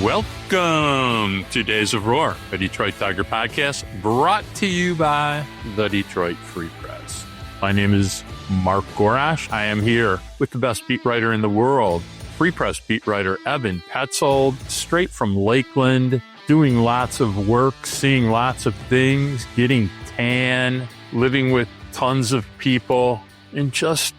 Welcome to Days of Roar, a Detroit Tiger podcast brought to you by the Detroit Free Press. My name is Mark Gorash. I am here with the best beat writer in the world, Free Press beat writer Evan Petzold, straight from Lakeland, doing lots of work, seeing lots of things, getting tan, living with tons of people, and just,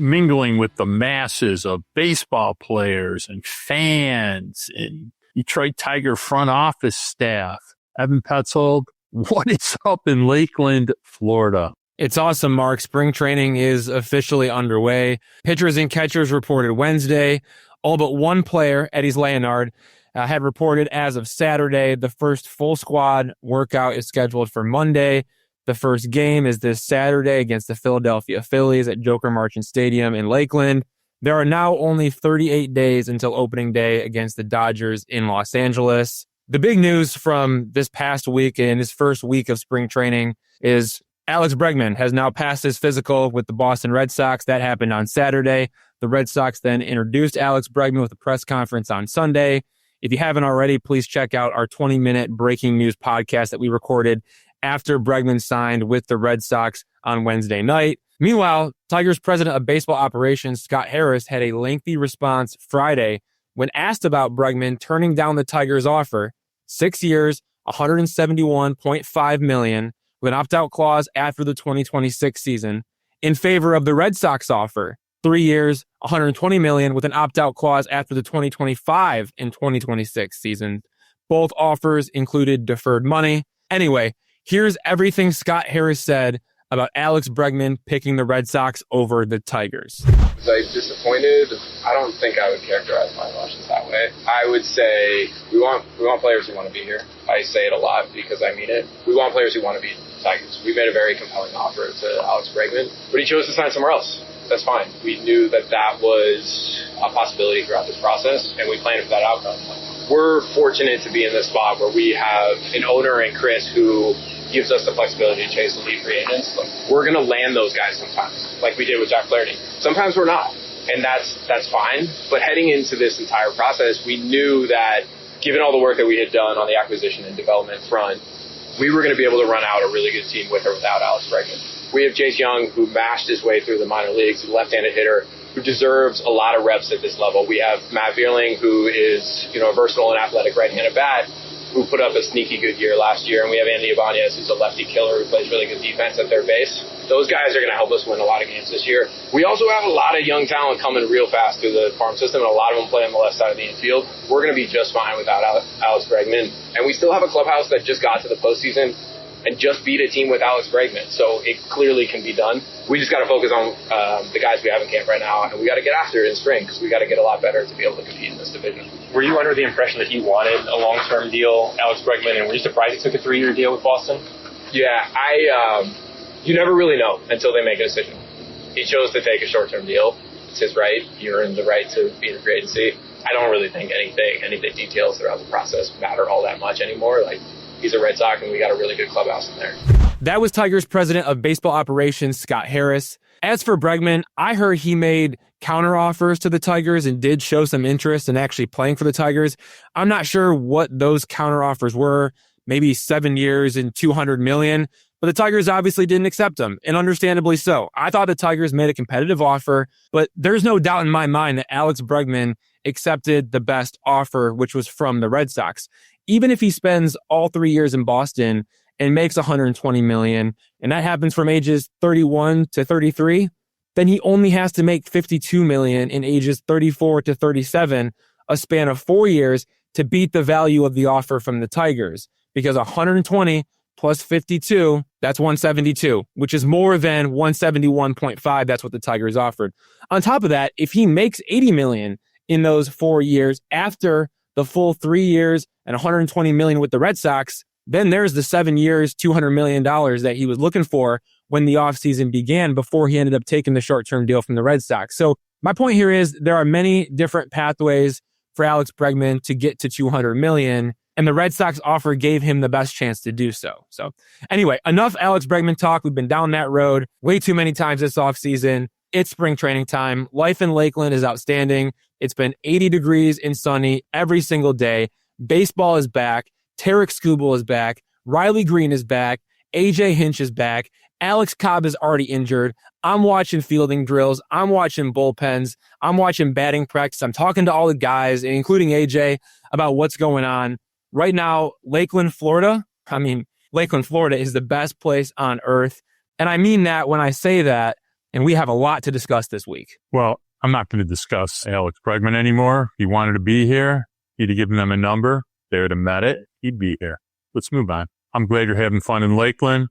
mingling with the masses of baseball players and fans and Detroit Tiger front office staff. Evan Petzold, what is up in Lakeland, Florida? It's awesome, Mark. Spring training is officially underway. Pitchers and catchers reported Wednesday. All but one player, Eddie Leonard, had reported as of Saturday. The first full squad workout is scheduled for Monday. The first game is this Saturday against the Philadelphia Phillies at Joker Marchant Stadium in Lakeland. There are now only 38 days until opening day against the Dodgers in Los Angeles. The big news from this past week and his first week of spring training is Alex Bregman has now passed his physical with the Boston Red Sox. That happened on Saturday. The Red Sox then introduced Alex Bregman with a press conference on Sunday. If you haven't already, please check out our 20-minute breaking news podcast that we recorded after Bregman signed with the Red Sox on Wednesday night. Meanwhile, Tigers president of baseball operations, Scott Harris, had a lengthy response Friday when asked about Bregman turning down the Tigers' offer, 6 years, $171.5 million, with an opt-out clause after the 2026 season, in favor of the Red Sox offer, 3 years, $120 million, with an opt-out clause after the 2025 and 2026 season. Both offers included deferred money. Anyway, here's everything Scott Harris said about Alex Bregman picking the Red Sox over the Tigers. Was I disappointed? I don't think I would characterize my emotions that way. I would say we want players who want to be here. I say it a lot because I mean it. We want players who want to be Tigers. We made a very compelling offer to Alex Bregman, but he chose to sign somewhere else. That's fine. We knew that was a possibility throughout this process, and we planned for that outcome. We're fortunate to be in this spot where we have an owner in Chris who gives us the flexibility to chase elite free agents. We're going to land those guys sometimes, like we did with Jack Flaherty. Sometimes we're not, and that's fine. But heading into this entire process, we knew that given all the work that we had done on the acquisition and development front, we were going to be able to run out a really good team with or without Alex Bregman. We have Jace Jung, who mashed his way through the minor leagues, a left-handed hitter who deserves a lot of reps at this level. We have Matt Vierling, who is a versatile and athletic right-handed bat, who put up a sneaky good year last year. And we have Andy Ibanez, who's a lefty killer who plays really good defense at their base. Those guys are going to help us win a lot of games this year. We also have a lot of young talent coming real fast through the farm system, and a lot of them play on the left side of the infield. We're going to be just fine without Alex Bregman. And we still have a clubhouse that just got to the postseason and just beat a team with Alex Bregman. So it clearly can be done. We just got to focus on the guys we have in camp right now, and we got to get after it in spring because we got to get a lot better to be able to compete in this division. Were you under the impression that he wanted a long-term deal, Alex Bregman, and were you surprised he took a 3-year deal with Boston? Yeah, you never really know until they make a decision. He chose to take a short-term deal. It's his right. He earned the right to be in a free agency. I don't really think any of the details throughout the process matter all that much anymore. He's a Red Sox, and we got a really good clubhouse in there. That was Tigers president of baseball operations, Scott Harris. As for Bregman, I heard he made counteroffers to the Tigers and did show some interest in actually playing for the Tigers. I'm not sure what those counteroffers were, maybe 7 years and $200 million, but the Tigers obviously didn't accept them, and understandably so. I thought the Tigers made a competitive offer, but there's no doubt in my mind that Alex Bregman accepted the best offer, which was from the Red Sox. Even if he spends all 3 years in Boston and makes $120 million, and that happens from ages 31 to 33, then he only has to make $52 million in ages 34 to 37, a span of 4 years, to beat the value of the offer from the Tigers. Because 120 plus 52, that's 172, which is more than 171.5. That's what the Tigers offered. On top of that, if he makes $80 million in those 4 years after the full 3 years and $120 million with the Red Sox, then there's the 7 years, $200 million that he was looking for when the offseason began before he ended up taking the short-term deal from the Red Sox. So my point here is there are many different pathways for Alex Bregman to get to $200 million, and the Red Sox offer gave him the best chance to do so. So anyway, enough Alex Bregman talk. We've been down that road way too many times this offseason. It's spring training time. Life in Lakeland is outstanding. It's been 80 degrees and sunny every single day. Baseball is back. Tarek Skubal is back. Riley Greene is back. AJ Hinch is back. Alex Cobb is already injured. I'm watching fielding drills. I'm watching bullpens. I'm watching batting practice. I'm talking to all the guys, including AJ, about what's going on. Right now, Lakeland, Florida is the best place on earth. And I mean that when I say that, and we have a lot to discuss this week. Well, I'm not going to discuss Alex Bregman anymore. He wanted to be here. He'd have given them a number. They would have met it. He'd be here. Let's move on. I'm glad you're having fun in Lakeland.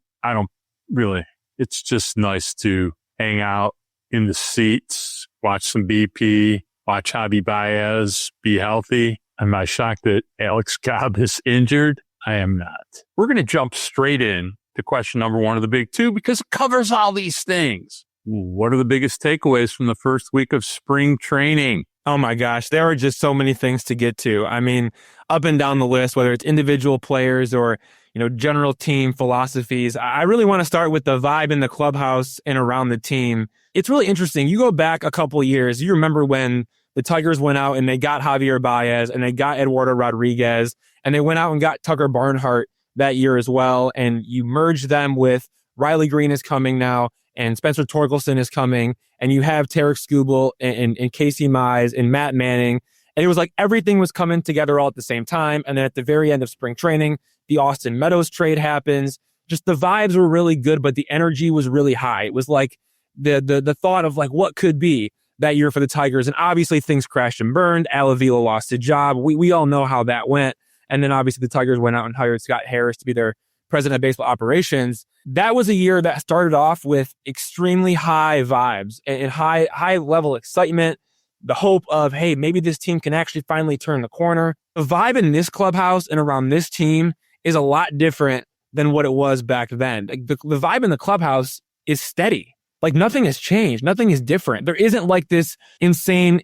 It's just nice to hang out in the seats, watch some BP, watch Javi Baez be healthy. Am I shocked that Alex Cobb is injured? I am not. We're going to jump straight in to question number one of the big two because it covers all these things. What are the biggest takeaways from the first week of spring training? Oh my gosh, there are just so many things to get to. I mean, up and down the list, whether it's individual players or, general team philosophies. I really want to start with the vibe in the clubhouse and around the team. It's really interesting. You go back a couple of years. You remember when the Tigers went out and they got Javier Baez and they got Eduardo Rodriguez and they went out and got Tucker Barnhart that year as well. And you merge them with Riley Greene is coming now and Spencer Torkelson is coming. And you have Tarek Skubal and Casey Mize and Matt Manning. And it was like everything was coming together all at the same time. And then at the very end of spring training, the Austin Meadows trade happens. Just the vibes were really good, but the energy was really high. It was like the thought of like what could be that year for the Tigers. And obviously things crashed and burned. Al Avila lost his job. We all know how that went. And then obviously the Tigers went out and hired Scott Harris to be their president of baseball operations. That was a year that started off with extremely high vibes and high level excitement. The hope of, hey, maybe this team can actually finally turn the corner. The vibe in this clubhouse and around this team is a lot different than what it was back then. The vibe in the clubhouse is steady. Like nothing has changed. Nothing is different. There isn't like this insane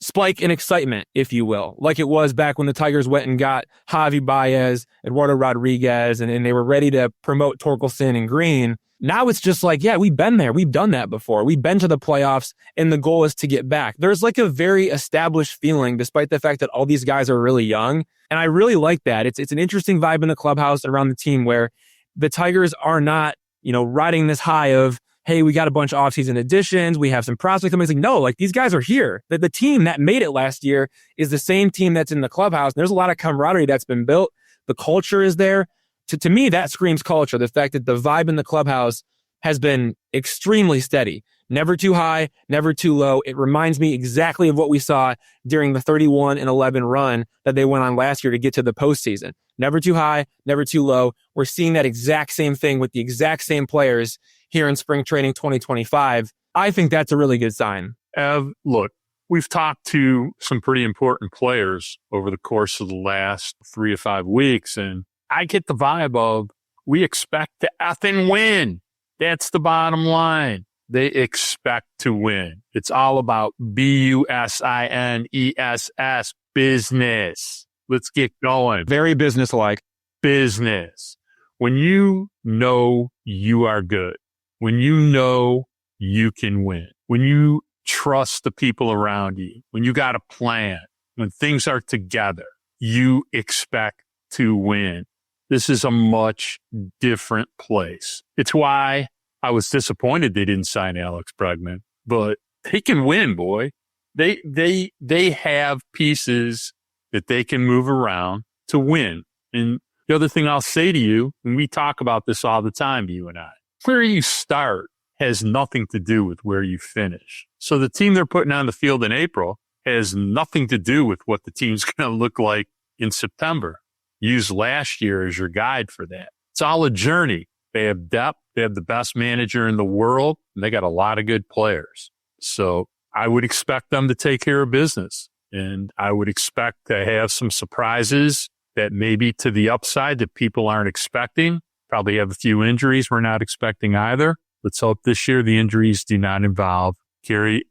spike in excitement, if you will, like it was back when the Tigers went and got Javi Baez, Eduardo Rodriguez, and they were ready to promote Torkelson and Greene. Now it's just like, yeah, we've been there. We've done that before. We've been to the playoffs, and the goal is to get back. There's like a very established feeling, despite the fact that all these guys are really young. And I really like that. It's an interesting vibe in the clubhouse and around the team where the Tigers are not, riding this high of, hey, we got a bunch of offseason additions. We have some prospects. It's like, no, like these guys are here. The team that made it last year is the same team that's in the clubhouse. There's a lot of camaraderie that's been built. The culture is there. To me, that screams culture. The fact that the vibe in the clubhouse has been extremely steady. Never too high, never too low. It reminds me exactly of what we saw during the 31-11 run that they went on last year to get to the postseason. Never too high, never too low. We're seeing that exact same thing with the exact same players here in spring training 2025. I think that's a really good sign. Ev, look, we've talked to some pretty important players over the course of the last 3 to 5 weeks, and I get the vibe of we expect to effing win. That's the bottom line. They expect to win. It's all about business, business. Let's get going. Very businesslike. Business. When you know you are good, when you know you can win, when you trust the people around you, when you got a plan, when things are together, you expect to win. This is a much different place. It's why I was disappointed they didn't sign Alex Bregman, but they can win, boy. They have pieces that they can move around to win. And the other thing I'll say to you, and we talk about this all the time, you and I, where you start has nothing to do with where you finish. So the team they're putting on the field in April has nothing to do with what the team's going to look like in September. Use last year as your guide for that. It's all a journey. They have depth. They have the best manager in the world, and they got a lot of good players. So I would expect them to take care of business, and I would expect to have some surprises that maybe to the upside that people aren't expecting. Probably have a few injuries we're not expecting either. Let's hope this year the injuries do not involve Kerry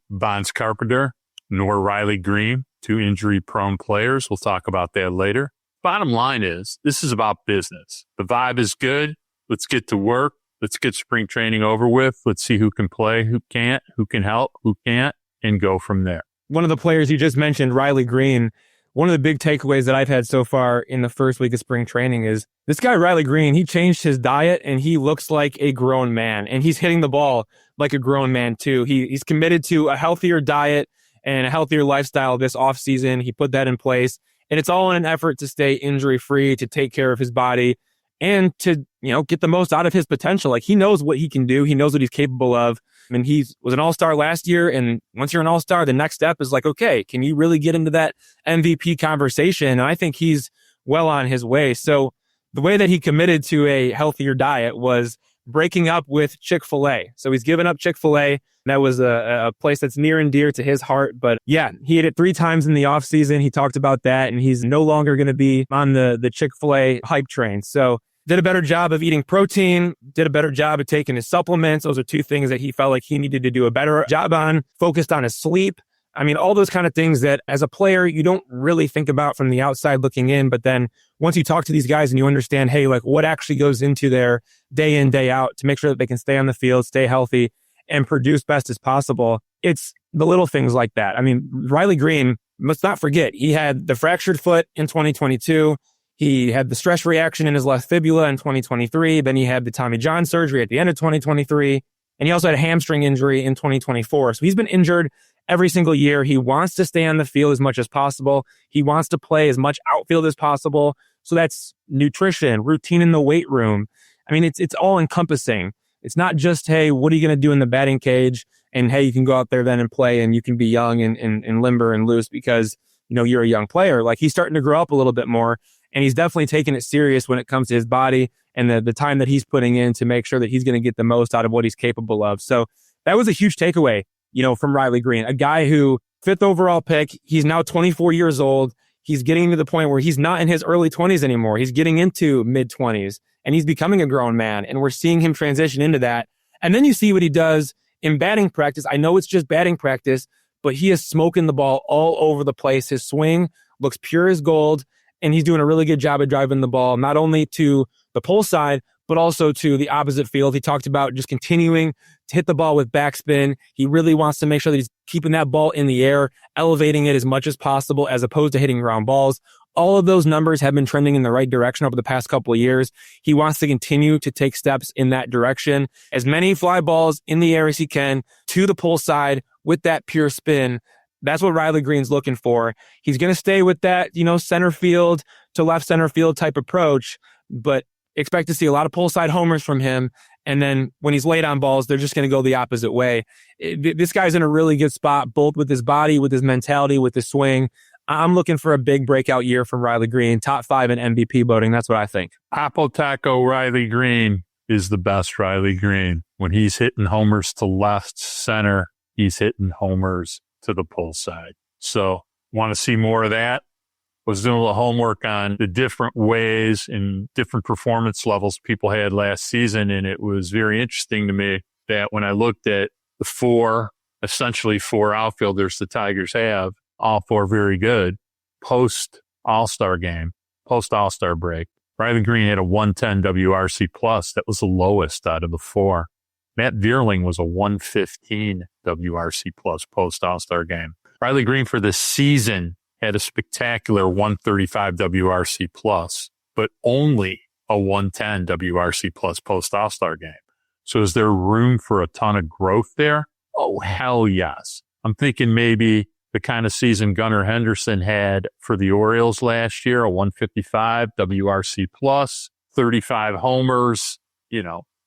Carpenter nor Riley Greene, 2 injury-prone players. We'll talk about that later. Bottom line is, this is about business. The vibe is good. Let's get to work. let's get spring training over with. Let's see who can play, who can't, who can help, who can't, and go from there. One of the players you just mentioned, Riley Greene, one of the big takeaways that I've had so far in the first week of spring training is this guy, Riley Greene, he changed his diet and he looks like a grown man, and he's hitting the ball like a grown man too. He's committed to a healthier diet and a healthier lifestyle this offseason. He put that in place, and it's all in an effort to stay injury free, to take care of his body, and to, get the most out of his potential. Like, he knows what he can do. He knows what he's capable of. And he was an all-star last year. And once you're an all-star, the next step is like, okay, can you really get into that MVP conversation? And I think he's well on his way. So the way that he committed to a healthier diet was breaking up with Chick-fil-A. So he's given up Chick-fil-A. That was a place that's near and dear to his heart. But yeah, he hit it 3 times in the offseason. He talked about that, and he's no longer going to be on the Chick-fil-A hype train. So did a better job of eating protein, did a better job of taking his supplements. Those are 2 things that he felt like he needed to do a better job on. Focused on his sleep. I mean, all those kind of things that as a player, you don't really think about from the outside looking in. But then once you talk to these guys and you understand, hey, like what actually goes into their day in, day out to make sure that they can stay on the field, stay healthy, and produce best as possible. It's the little things like that. I mean, Riley Greene, let's not forget, he had the fractured foot in 2022. He had the stress reaction in his left fibula in 2023. Then he had the Tommy John surgery at the end of 2023. And he also had a hamstring injury in 2024. So he's been injured every single year. He wants to stay on the field as much as possible. He wants to play as much outfield as possible. So that's nutrition, routine in the weight room. I mean, it's all encompassing. It's not just, hey, what are you going to do in the batting cage? And hey, you can go out there then and play and you can be young and limber and loose because, you're a young player. Like, he's starting to grow up a little bit more. And he's definitely taking it serious when it comes to his body and the time that he's putting in to make sure that he's going to get the most out of what he's capable of. So that was a huge takeaway, from Riley Greene, a guy who 5th overall pick. He's now 24 years old. He's getting to the point where he's not in his early 20s anymore. He's getting into mid 20s and he's becoming a grown man. And we're seeing him transition into that. And then you see what he does in batting practice. I know it's just batting practice, but he is smoking the ball all over the place. His swing looks pure as gold. And he's doing a really good job of driving the ball, not only to the pull side, but also to the opposite field. He talked about just continuing to hit the ball with backspin. He really wants to make sure that he's keeping that ball in the air, elevating it as much as possible, as opposed to hitting ground balls. All of those numbers have been trending in the right direction over the past couple of years. He wants to continue to take steps in that direction. As many fly balls in the air as he can to the pull side with that pure spin. That's what Riley Greene's looking for. He's going to stay with that, center field to left center field type approach, but expect to see a lot of pull side homers from him. And then when he's late on balls, they're just going to go the opposite way. This guy's in a really good spot, both with his body, with his mentality, with his swing. I'm looking for a big breakout year from Riley Greene, top 5 in MVP voting. That's what I think. Apple Taco Riley Greene is the best Riley Greene. When he's hitting homers to left center, he's hitting homers to the pull side. So want to see more of that? Was doing a little homework on the different ways and different performance levels people had last season. And it was very interesting to me that when I looked at the essentially four outfielders the Tigers have, all 4 very good, post All-Star game, post All-Star break, Riley Greene had a 110 WRC plus. That was the lowest out of the 4. Matt Vierling was a 115 WRC plus post All-Star game. Riley Greene for the season had a spectacular 135 WRC plus, but only a 110 WRC plus post All-Star game. So is there room for a ton of growth there? Oh, hell yes. I'm thinking maybe the kind of season Gunnar Henderson had for the Orioles last year, a 155 WRC plus, 35 homers,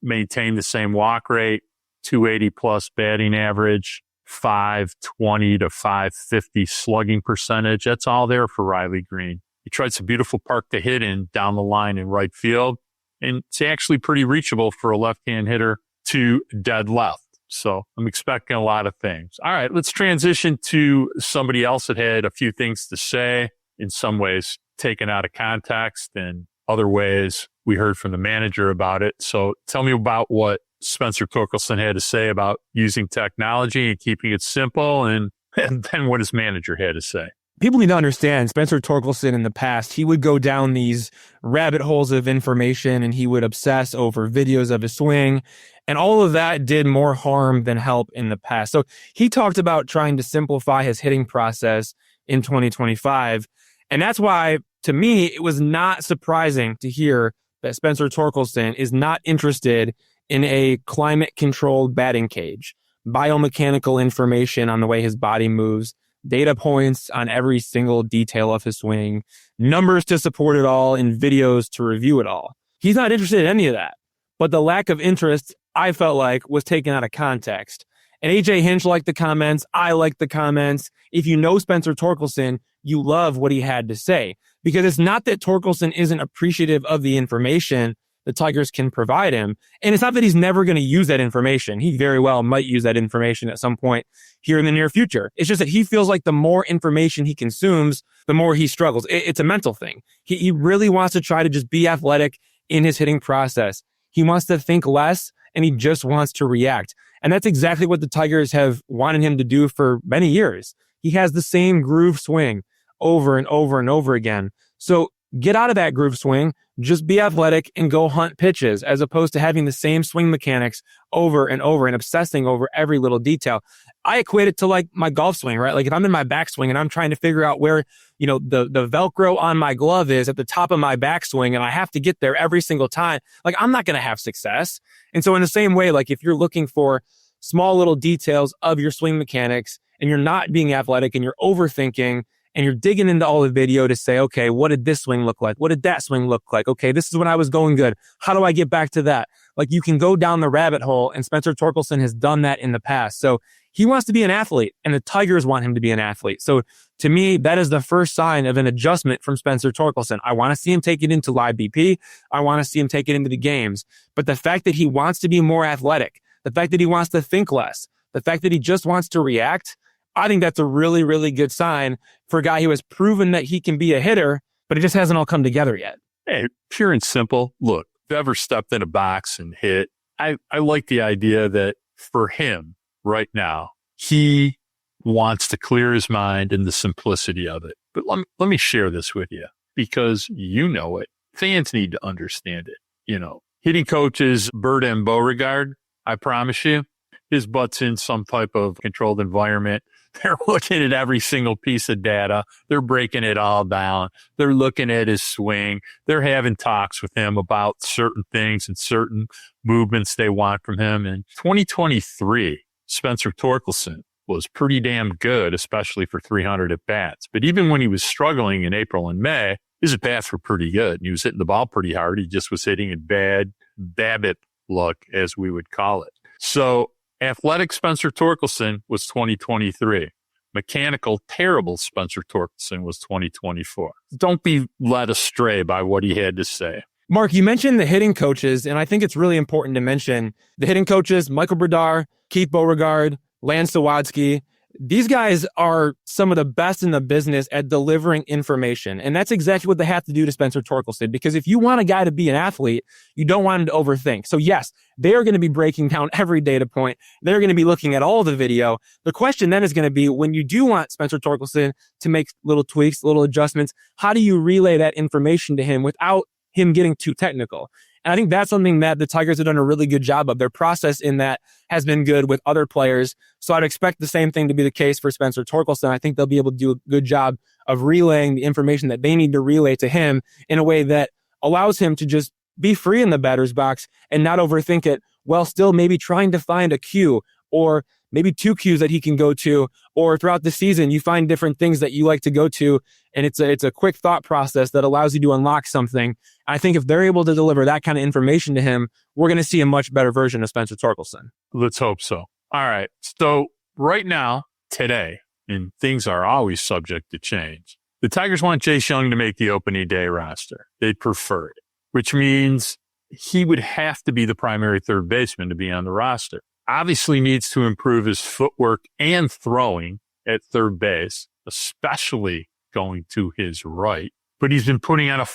maintain the same walk rate, 280 plus batting average, 520 to 550 slugging percentage. That's all there for Riley Greene. He tried some beautiful park to hit in down the line in right field, and it's actually pretty reachable for a left-hand hitter to dead left. So I'm expecting a lot of things. All right, let's transition to somebody else that had a few things to say, in some ways taken out of context, and other ways we heard from the manager about it. So tell me about what Spencer Torkelson had to say about using technology and keeping it simple, and then what his manager had to say. people need to understand Spencer Torkelson in the past, he would go down these rabbit holes of information and he would obsess over videos of his swing. And all of that did more harm than help in the past. So he talked about trying to simplify his hitting process in 2025. And that's why, to me, it was not surprising to hear that Spencer Torkelson is not interested in a climate-controlled batting cage, biomechanical information on the way his body moves, data points on every single detail of his swing, numbers to support it all, and videos to review it all. He's not interested in any of that. But the lack of interest, I felt like, was taken out of context. And AJ Hinch liked the comments. I liked the comments. If you know Spencer Torkelson, you love what he had to say. Because it's not that Torkelson isn't appreciative of the information the Tigers can provide him. And it's not that he's never going to use that information. He very well might use that information at some point here in the near future. It's just that he feels like the more information he consumes, the more he struggles. It's a mental thing. He really wants to try to just be athletic in his hitting process. He wants to think less, and he just wants to react. And that's exactly what the Tigers have wanted him to do for many years. He has the same groove swing over and over and over again. So get out of that groove swing, just be athletic and go hunt pitches, as opposed to having the same swing mechanics over and over and obsessing over every little detail. I equate it to like my golf swing, right? Like if I'm in my backswing and I'm trying to figure out where, the Velcro on my glove is at the top of my backswing and I have to get there every single time, like I'm not going to have success. And so in the same way, like if you're looking for small little details of your swing mechanics and you're not being athletic and you're overthinking, and you're digging into all the video to say, okay, what did this swing look like? What did that swing look like? Okay, this is when I was going good. How do I get back to that? Like you can go down the rabbit hole, and Spencer Torkelson has done that in the past. So he wants to be an athlete, and the Tigers want him to be an athlete. So to me, that is the first sign of an adjustment from Spencer Torkelson. I want to see him take it into live BP. I want to see him take it into the games. But the fact that he wants to be more athletic, the fact that he wants to think less, the fact that he just wants to react, I think that's a really, really good sign for a guy who has proven that he can be a hitter, but it just hasn't all come together yet. Hey, pure and simple. Look, if you've ever stepped in a box and hit, I like the idea that for him right now, he wants to clear his mind and the simplicity of it. But let me share this with you because you know it. Fans need to understand it. Hitting coaches, Maeda and Beauregard, I promise you, his butt's in some type of controlled environment. They're looking at every single piece of data. They're breaking it all down. They're looking at his swing. They're having talks with him about certain things and certain movements they want from him. In 2023, Spencer Torkelson was pretty damn good, especially for 300 at-bats. But even when he was struggling in April and May, his at-bats were pretty good. And he was hitting the ball pretty hard. He just was hitting it bad, Babbitt luck, as we would call it. So athletic Spencer Torkelson was 2023. Mechanical, terrible Spencer Torkelson was 2024. Don't be led astray by what he had to say. Mark, you mentioned the hitting coaches, and I think it's really important to mention the hitting coaches, Michael Bredar, Keith Beauregard, Lance Sawadsky. These guys are some of the best in the business at delivering information. And that's exactly what they have to do to Spencer Torkelson. Because if you want a guy to be an athlete, you don't want him to overthink. So yes, they are going to be breaking down every data point. They're going to be looking at all the video. The question then is going to be, when you do want Spencer Torkelson to make little tweaks, little adjustments, how do you relay that information to him without him getting too technical? And I think that's something that the Tigers have done a really good job of. Their process in that has been good with other players. So I'd expect the same thing to be the case for Spencer Torkelson. I think they'll be able to do a good job of relaying the information that they need to relay to him in a way that allows him to just be free in the batter's box and not overthink it, while still maybe trying to find a cue or maybe two cues that he can go to, or throughout the season, you find different things that you like to go to. And it's a quick thought process that allows you to unlock something. I think if they're able to deliver that kind of information to him, we're going to see a much better version of Spencer Torkelson. Let's hope so. All right. So right now, today, and things are always subject to change, the Tigers want Jace Jung to make the opening day roster. They'd prefer it, which means he would have to be the primary third baseman to be on the roster. Obviously needs to improve his footwork and throwing at third base, especially going to his right. But he's been putting on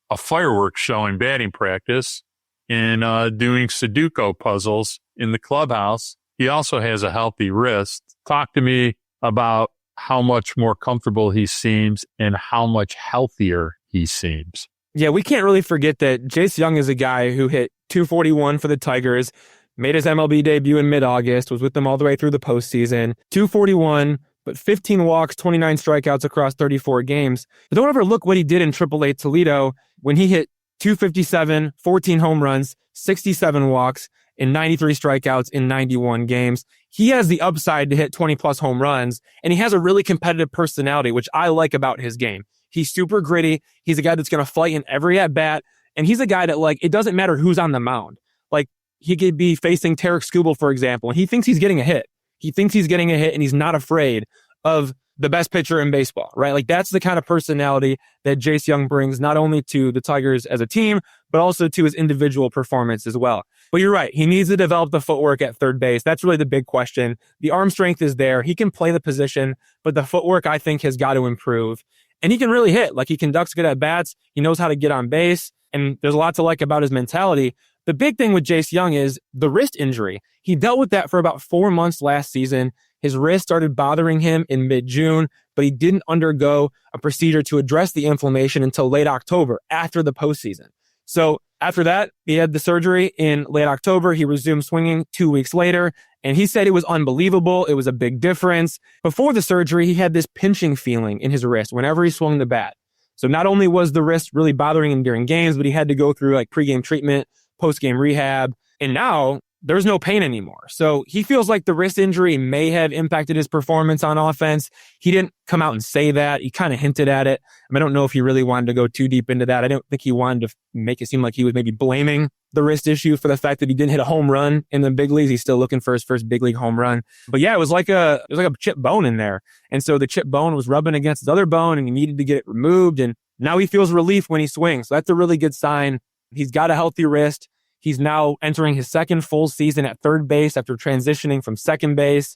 a fireworks show in batting practice and doing Sudoku puzzles in the clubhouse. He also has a healthy wrist. Talk to me about how much more comfortable he seems and how much healthier he seems. Yeah, we can't really forget that Jace Jung is a guy who hit 241 for the Tigers, made his MLB debut in mid-August, was with them all the way through the postseason. 241, but 15 walks, 29 strikeouts across 34 games. But don't overlook what he did in AAA Toledo when he hit 257, 14 home runs, 67 walks, and 93 strikeouts in 91 games. He has the upside to hit 20-plus home runs, and he has a really competitive personality, which I like about his game. He's super gritty. He's a guy that's going to fight in every at-bat, and he's a guy that, like, it doesn't matter who's on the mound. Like, he could be facing Tarek Skubal, for example, and he thinks he's getting a hit. He thinks he's getting a hit, and he's not afraid of the best pitcher in baseball, right? Like, that's the kind of personality that Jace Jung brings not only to the Tigers as a team, but also to his individual performance as well. But you're right. He needs to develop the footwork at third base. That's really the big question. The arm strength is there. He can play the position, but the footwork, I think, has got to improve. And he can really hit. Like, he conducts good at bats. He knows how to get on base. And there's a lot to like about his mentality. The big thing with Jace Jung is the wrist injury. He dealt with that for about 4 months last season. His wrist started bothering him in mid-June, but he didn't undergo a procedure to address the inflammation until late October, after the postseason. So after that, he had the surgery in late October. He resumed swinging 2 weeks later, and he said it was unbelievable. It was a big difference. Before the surgery, he had this pinching feeling in his wrist whenever he swung the bat. So not only was the wrist really bothering him during games, but he had to go through like pregame treatment, postgame rehab, and now there's no pain anymore. So he feels like the wrist injury may have impacted his performance on offense. He didn't come out and say that. He kind of hinted at it. I don't know if he really wanted to go too deep into that. I don't think he wanted to make it seem like he was maybe blaming the wrist issue for the fact that he didn't hit a home run in the big leagues. He's still looking for his first big league home run. But yeah, it was like a chipped bone in there. And so the chipped bone was rubbing against his other bone and he needed to get it removed. And now he feels relief when he swings. So that's a really good sign. He's got a healthy wrist. He's now entering his second full season at third base after transitioning from second base.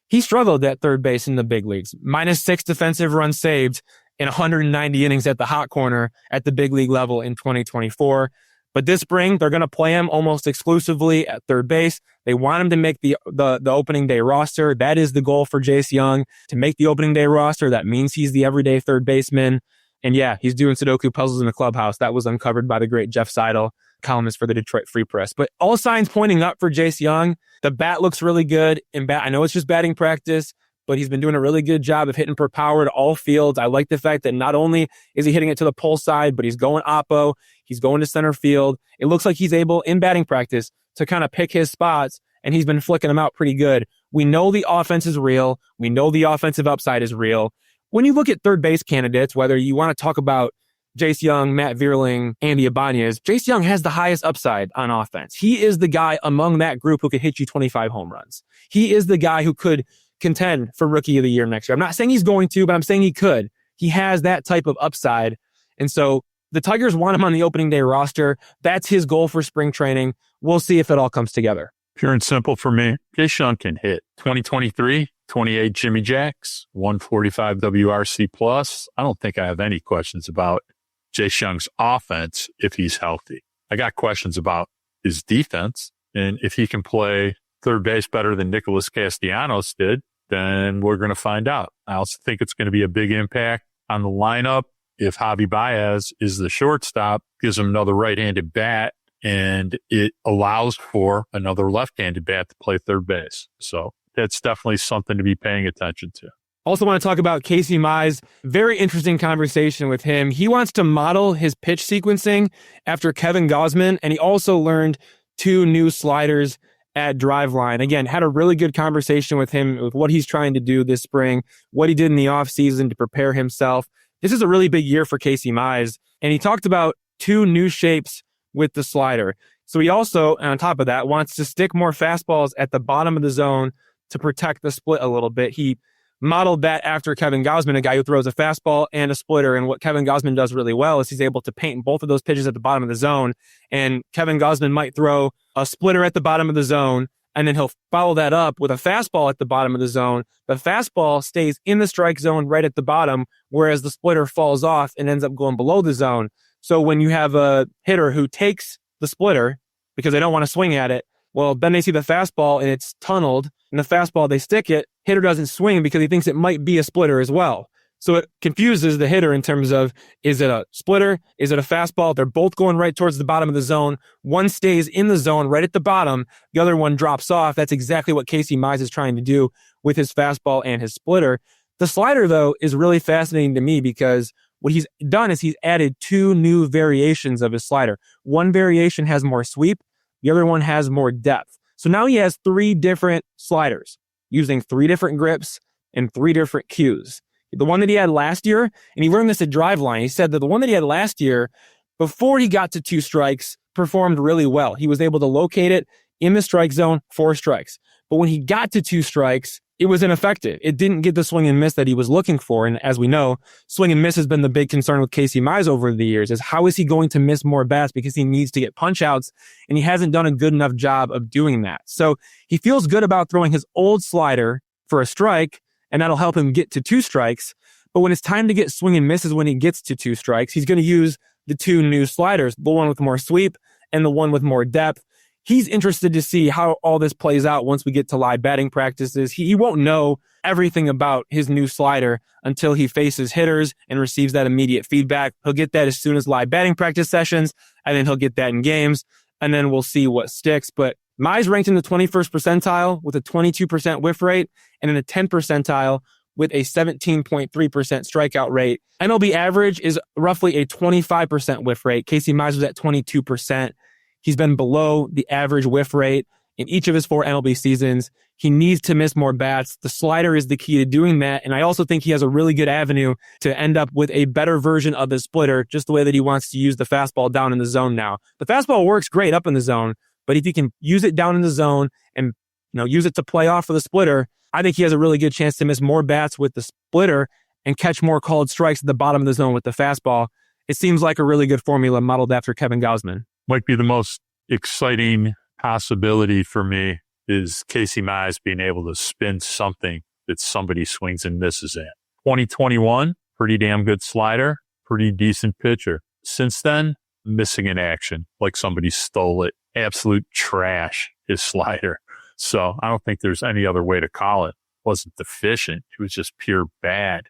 He struggled at third base in the big leagues. -6 defensive runs saved in 190 innings at the hot corner at the big league level in 2024. But this spring, they're going to play him almost exclusively at third base. They want him to make the opening day roster. That is the goal for Jace Jung, to make the opening day roster. That means he's the everyday third baseman. And yeah, he's doing Sudoku puzzles in the clubhouse. That was uncovered by the great Jeff Seidel, columnist for the Detroit Free Press. But all signs pointing up for Jace Jung. The bat looks really good. I know it's just batting practice, but he's been doing a really good job of hitting per power to all fields. I like the fact that not only is he hitting it to the pole side, but he's going oppo. He's going to center field. It looks like he's able, in batting practice, to kind of pick his spots, and he's been flicking them out pretty good. We know the offense is real. We know the offensive upside is real. When you look at third base candidates, whether you want to talk about Jace Jung, Matt Vierling, Andy Ibanez, Jace Jung has the highest upside on offense. He is the guy among that group who could hit you 25 home runs. He is the guy who could contend for Rookie of the Year next year. I'm not saying he's going to, but I'm saying he could. He has that type of upside. And so the Tigers want him on the opening day roster. That's his goal for spring training. We'll see if it all comes together. Pure and simple for me. Jace Jung can hit. 2023, 28 Jimmy Jacks, 145 WRC plus. I don't think I have any questions about Jace Jung's offense if he's healthy. I got questions about his defense, and if he can play third base better than Nicholas Castellanos did, then we're going to find out. I also think it's going to be a big impact on the lineup if Javi Baez is the shortstop, gives him another right-handed bat, and it allows for another left-handed bat to play third base. So that's definitely something to be paying attention to. Also want to talk about Casey Mize. Very interesting conversation with him. He wants to model his pitch sequencing after Kevin Gausman, and he also learned 2 new sliders at Driveline. Again, had a really good conversation with him with what he's trying to do this spring, what he did in the offseason to prepare himself. This is a really big year for Casey Mize, and he talked about 2 new shapes with the slider. So he also, on top of that, wants to stick more fastballs at the bottom of the zone to protect the split a little bit. He modeled that after Kevin Gausman, a guy who throws a fastball and a splitter. And what Kevin Gausman does really well is he's able to paint both of those pitches at the bottom of the zone. And Kevin Gausman might throw a splitter at the bottom of the zone, and then he'll follow that up with a fastball at the bottom of the zone. The fastball stays in the strike zone right at the bottom, whereas the splitter falls off and ends up going below the zone. So when you have a hitter who takes the splitter because they don't want to swing at it, Well, then they see the fastball and it's tunneled, and the fastball, they stick it. Hitter doesn't swing because he thinks it might be a splitter as well. So it confuses the hitter in terms of, is it a splitter? Is it a fastball? They're both going right towards the bottom of the zone. One stays in the zone right at the bottom. The other one drops off. That's exactly what Casey Mize is trying to do with his fastball and his splitter. The slider, though, is really fascinating to me because what he's done is he's added 2 new variations of his slider. One variation has more sweep. The other one has more depth. So now he has 3 different sliders using 3 different grips and 3 different cues. The one that he had last year, and he learned this at Driveline, he said that the one that he had last year, before he got to 2 strikes, performed really well. He was able to locate it in the strike zone, 4 strikes. But when he got to 2 strikes, it was ineffective. It didn't get the swing and miss that he was looking for. And as we know, swing and miss has been the big concern with Casey Mize over the years, is how is he going to miss more bats because he needs to get punch outs, and he hasn't done a good enough job of doing that. So he feels good about throwing his old slider for a strike, and that'll help him get to 2 strikes. But when it's time to get swing and misses when he gets to 2 strikes, he's going to use the 2 new sliders, the one with more sweep and the one with more depth. He's interested to see how all this plays out once we get to live batting practices. He won't know everything about his new slider until he faces hitters and receives that immediate feedback. He'll get that as soon as live batting practice sessions, and then he'll get that in games, and then we'll see what sticks. But Mize ranked in the 21st percentile with a 22% whiff rate and in the 10th percentile with a 17.3% strikeout rate. MLB average is roughly a 25% whiff rate. Casey Mize was at 22%. He's been below the average whiff rate in each of his 4 MLB seasons. He needs to miss more bats. The slider is the key to doing that. And I also think he has a really good avenue to end up with a better version of his splitter, just the way that he wants to use the fastball down in the zone now. The fastball works great up in the zone, but if he can use it down in the zone and use it to play off for the splitter, I think he has a really good chance to miss more bats with the splitter and catch more called strikes at the bottom of the zone with the fastball. It seems like a really good formula modeled after Kevin Gausman. Might be the most exciting possibility for me is Casey Mize being able to spin something that somebody swings and misses at. 2021, pretty damn good slider, pretty decent pitcher. Since then, missing in action, like somebody stole it. Absolute trash, his slider. So I don't think there's any other way to call it. It wasn't deficient. It was just pure bad.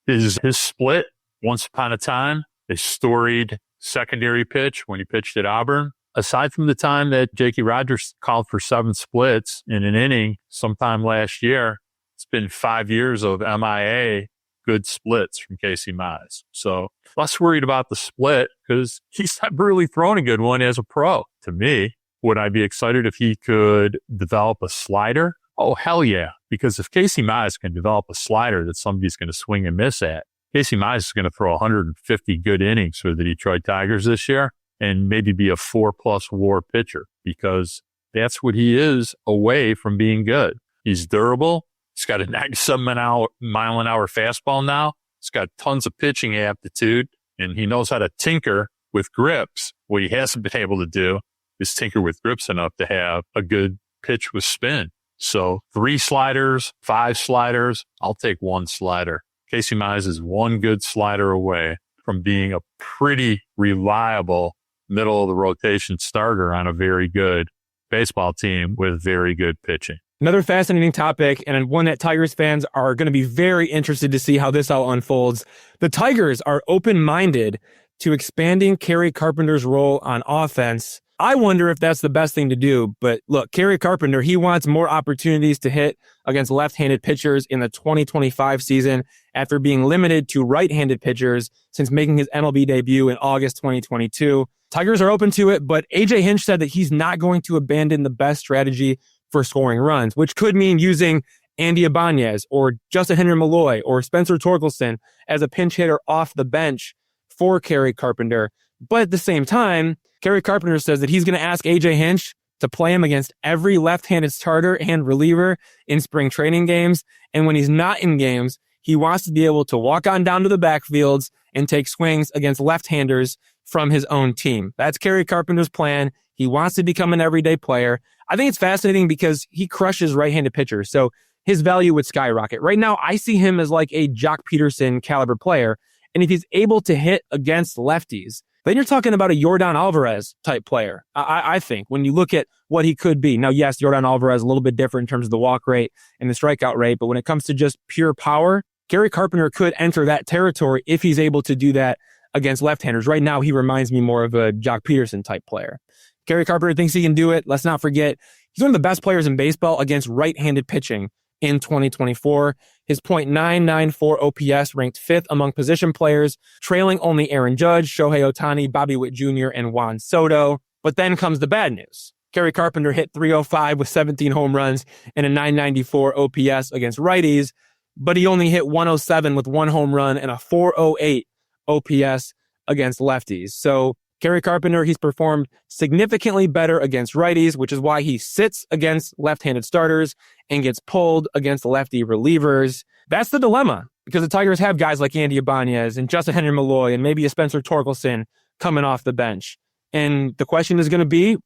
His split, once upon a time, a storied secondary pitch when he pitched at Auburn. Aside from the time that Jakey Rogers called for 7 splits in an inning sometime last year, it's been 5 years of MIA good splits from Casey Mize. So less worried about the split because he's never really thrown a good one as a pro. To me, would I be excited if he could develop a slider? Oh, hell yeah. Because if Casey Mize can develop a slider that somebody's going to swing and miss at, Casey Mize is going to throw 150 good innings for the Detroit Tigers this year and maybe be a 4+ WAR pitcher because that's what he is away from being good. He's durable. He's got a 97 mile an hour fastball now. He's got tons of pitching aptitude, and he knows how to tinker with grips. What he hasn't been able to do is tinker with grips enough to have a good pitch with spin. So 3 sliders, 5 sliders. I'll take 1 slider. Casey Mize is 1 good slider away from being a pretty reliable middle of the rotation starter on a very good baseball team with very good pitching. Another fascinating topic, and one that Tigers fans are going to be very interested to see how this all unfolds. The Tigers are open-minded to expanding Kerry Carpenter's role on offense. I wonder if that's the best thing to do. But look, Kerry Carpenter, he wants more opportunities to hit against left-handed pitchers in the 2025 season after being limited to right-handed pitchers since making his MLB debut in August 2022. Tigers are open to it, but AJ Hinch said that he's not going to abandon the best strategy for scoring runs, which could mean using Andy Ibanez or Justin Henry Malloy or Spencer Torkelson as a pinch hitter off the bench for Kerry Carpenter. But at the same time, Kerry Carpenter says that he's going to ask AJ Hinch to play him against every left-handed starter and reliever in spring training games. And when he's not in games, he wants to be able to walk on down to the backfields and take swings against left-handers from his own team. That's Kerry Carpenter's plan. He wants to become an everyday player. I think it's fascinating because he crushes right-handed pitchers, so his value would skyrocket. Right now, I see him as like a Jock Peterson caliber player, and if he's able to hit against lefties, then you're talking about a Yordan Alvarez type player, I think, when you look at what he could be. Now, yes, Yordan Alvarez is a little bit different in terms of the walk rate and the strikeout rate, but when it comes to just pure power, Kerry Carpenter could enter that territory if he's able to do that against left-handers. Right now, he reminds me more of a Jock Peterson type player. Kerry Carpenter thinks he can do it. Let's not forget, he's one of the best players in baseball against right-handed pitching in 2024. His .994 OPS ranked 5th among position players, trailing only Aaron Judge, Shohei Ohtani, Bobby Witt Jr., and Juan Soto. But then comes the bad news. Kerry Carpenter hit .305 with 17 home runs and a .994 OPS against righties, but he only hit .107 with 1 home run and a .408 OPS against lefties. So Kerry Carpenter, he's performed significantly better against righties, which is why he sits against left-handed starters and gets pulled against lefty relievers. That's the dilemma, because the Tigers have guys like Andy Ibanez and Justin Henry Malloy and maybe a Spencer Torkelson coming off the bench. And the question is going to be,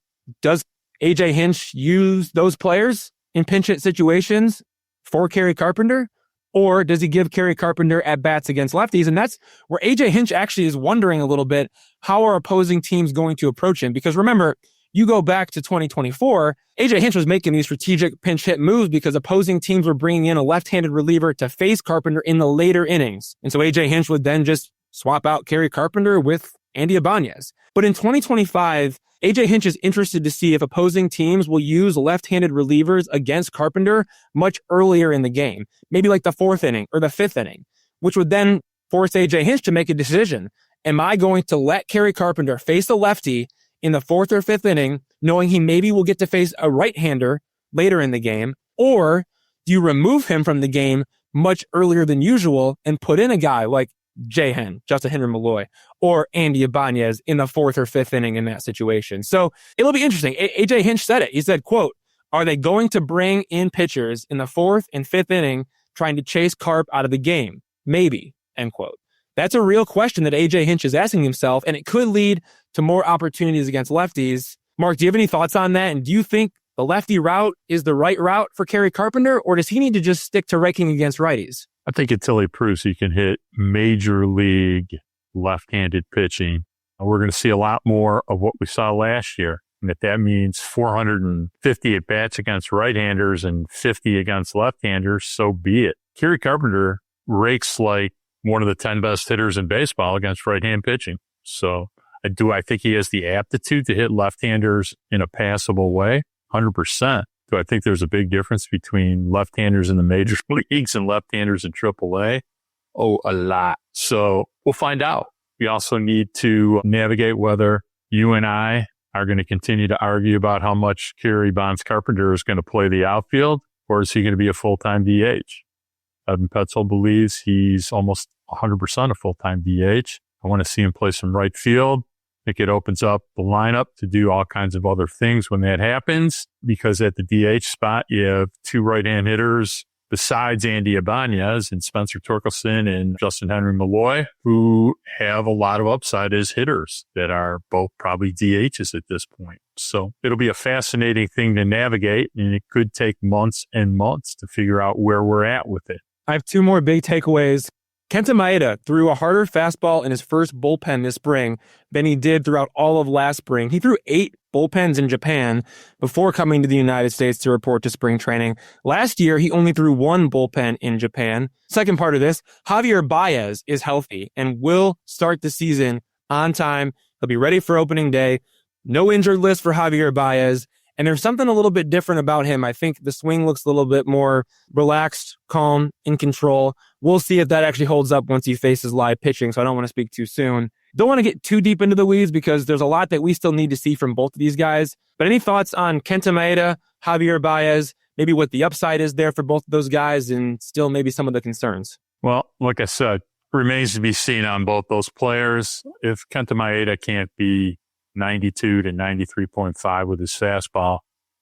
does A.J. Hinch use those players in pinch hit situations for Kerry Carpenter? Or does he give Kerry Carpenter at-bats against lefties? And that's where A.J. Hinch actually is wondering a little bit, how are opposing teams going to approach him? Because remember, you go back to 2024, A.J. Hinch was making these strategic pinch hit moves because opposing teams were bringing in a left-handed reliever to face Carpenter in the later innings. And so A.J. Hinch would then just swap out Kerry Carpenter with Andy Ibanez. But in 2025, A.J. Hinch is interested to see if opposing teams will use left-handed relievers against Carpenter much earlier in the game, maybe like the 4th inning or the 5th inning, which would then force A.J. Hinch to make a decision. Am I going to let Kerry Carpenter face a lefty in the 4th or 5th inning, knowing he maybe will get to face a right-hander later in the game? Or do you remove him from the game much earlier than usual and put in a guy like Justin Henry Malloy, or Andy Ibanez in the 4th or 5th inning in that situation? So it'll be interesting. A.J. Hinch said it. He said, quote, "Are they going to bring in pitchers in the 4th and 5th inning trying to chase Carp out of the game? Maybe," end quote. That's a real question that A.J. Hinch is asking himself, and it could lead to more opportunities against lefties. Mark, do you have any thoughts on that? And do you think the lefty route is the right route for Kerry Carpenter, or does he need to just stick to raking against righties? I think until he proves he can hit major league left-handed pitching, we're going to see a lot more of what we saw last year. And if that means 450 at-bats against right-handers and 50 against left-handers, so be it. Kerry Carpenter rakes like one of the 10 best hitters in baseball against right-hand pitching. So I think he has the aptitude to hit left-handers in a passable way? 100%. Do I think there's a big difference between left-handers in the major leagues and left-handers in AAA? Oh, a lot. So we'll find out. We also need to navigate whether you and I are going to continue to argue about how much Kerry Bonds Carpenter is going to play the outfield, or is he going to be a full-time DH? Evan Petzold believes he's almost 100% a full-time DH. I want to see him play some right field. I think it opens up the lineup to do all kinds of other things when that happens, because at the DH spot, you have 2 right-hand hitters besides Andy Ibanez and Spencer Torkelson and Justin Henry Malloy, who have a lot of upside as hitters that are both probably DHs at this point. So it'll be a fascinating thing to navigate, and it could take months and months to figure out where we're at with it. I have 2 more big takeaways. Kenta Maeda threw a harder fastball in his first bullpen this spring than he did throughout all of last spring. He threw 8 bullpens in Japan before coming to the United States to report to spring training. Last year, he only threw 1 bullpen in Japan. Second part of this, Javier Baez is healthy and will start the season on time. He'll be ready for opening day. No injured list for Javier Baez. And there's something a little bit different about him. I think the swing looks a little bit more relaxed, calm, in control. We'll see if that actually holds up once he faces live pitching, so I don't want to speak too soon. Don't want to get too deep into the weeds because there's a lot that we still need to see from both of these guys. But any thoughts on Kenta Maeda, Javier Baez, maybe what the upside is there for both of those guys, and still maybe some of the concerns? Well, like I said, remains to be seen on both those players. If Kenta Maeda can't be 92 to 93.5 with his fastball,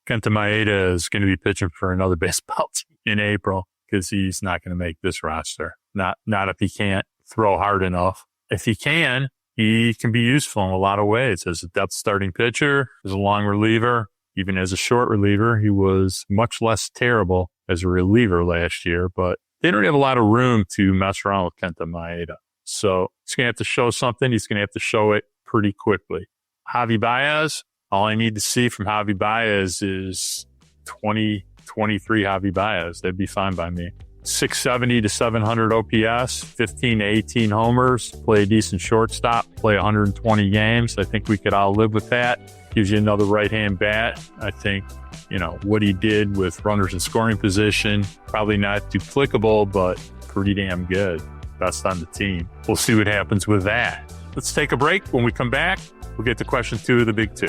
Kenta Maeda is going to be pitching for another baseball team in April because he's not going to make this roster. Not if he can't throw hard enough. If he can be useful in a lot of ways as a depth starting pitcher, as a long reliever, even as a short reliever. He was much less terrible as a reliever last year, but they don't have a lot of room to mess around with Kenta Maeda. So he's going to have to show something. He's going to have to show it pretty quickly. Javi Baez, all I need to see from Javi Baez is 2023 Javi Baez. That'd be fine by me. 670 to 700 OPS, 15 to 18 homers, play a decent shortstop, play 120 games. I think we could all live with that. Gives you another right-hand bat. I think, what he did with runners in scoring position, probably not duplicable, but pretty damn good. Best on the team. We'll see what happens with that. Let's take a break. When we come back, we'll get to question 2 of the big 2.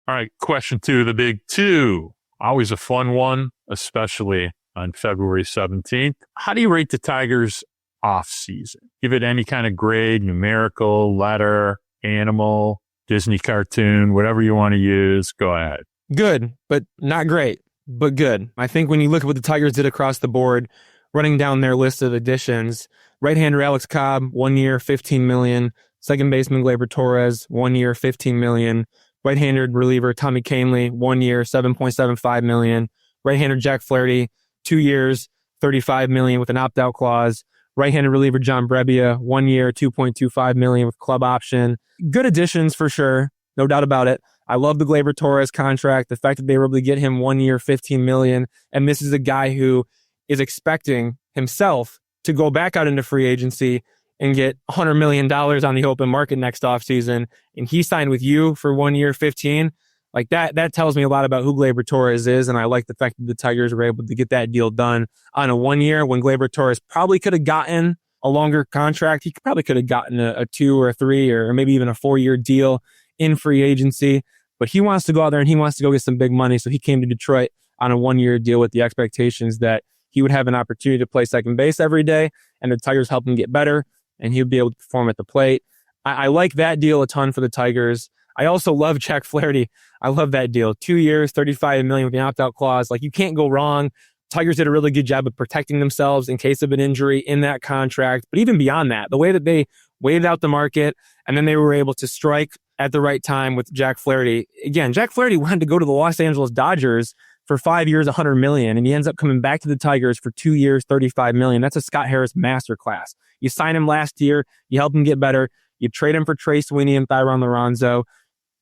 All right, question 2 of the big 2. Always a fun one, especially on February 17th. How do you rate the Tigers offseason? Give it any kind of grade, numerical, letter, animal, Disney cartoon, whatever you want to use. Go ahead. Good, but not great, but good. I think when you look at what the Tigers did across the board, running down their list of additions, right-hander Alex Cobb, 1 year, $15 million. Second baseman Gleyber Torres, 1 year, $15 million. Right-handed reliever Tommy Kahnle, 1 year, $7.75 million. Right-hander Jack Flaherty, 2 years, $35 million with an opt-out clause. Right-handed reliever John Brebbia, 1 year, $2.25 million with club option. Good additions for sure, no doubt about it. I love the Gleyber Torres contract, the fact that they were able to get him 1 year, $15 million. And this is a guy who is expecting himself to go back out into free agency and get $100 million on the open market next offseason, and he signed with you for 1 year, 15, like that tells me a lot about who Gleyber Torres is, and I like the fact that the Tigers were able to get that deal done on a 1 year when Gleyber Torres probably could have gotten a longer contract. He probably could have gotten a 2 or a 3 or maybe even a 4-year deal in free agency, but he wants to go out there and he wants to go get some big money, so he came to Detroit on a 1-year deal with the expectations that he would have an opportunity to play second base every day, and the Tigers helped him get better, and he'll be able to perform at the plate. I like that deal a ton for the Tigers. I also love Jack Flaherty. I love that deal. 2 years, $35 million with the opt-out clause. Like, you can't go wrong. Tigers did a really good job of protecting themselves in case of an injury in that contract. But even beyond that, the way that they waited out the market and then they were able to strike at the right time with Jack Flaherty. Again, Jack Flaherty wanted to go to the Los Angeles Dodgers for 5 years, $100 million, and he ends up coming back to the Tigers for 2 years, $35 million. That's a Scott Harris masterclass. You sign him last year, you help him get better, you trade him for Trey Sweeney and Thyron Lorenzo.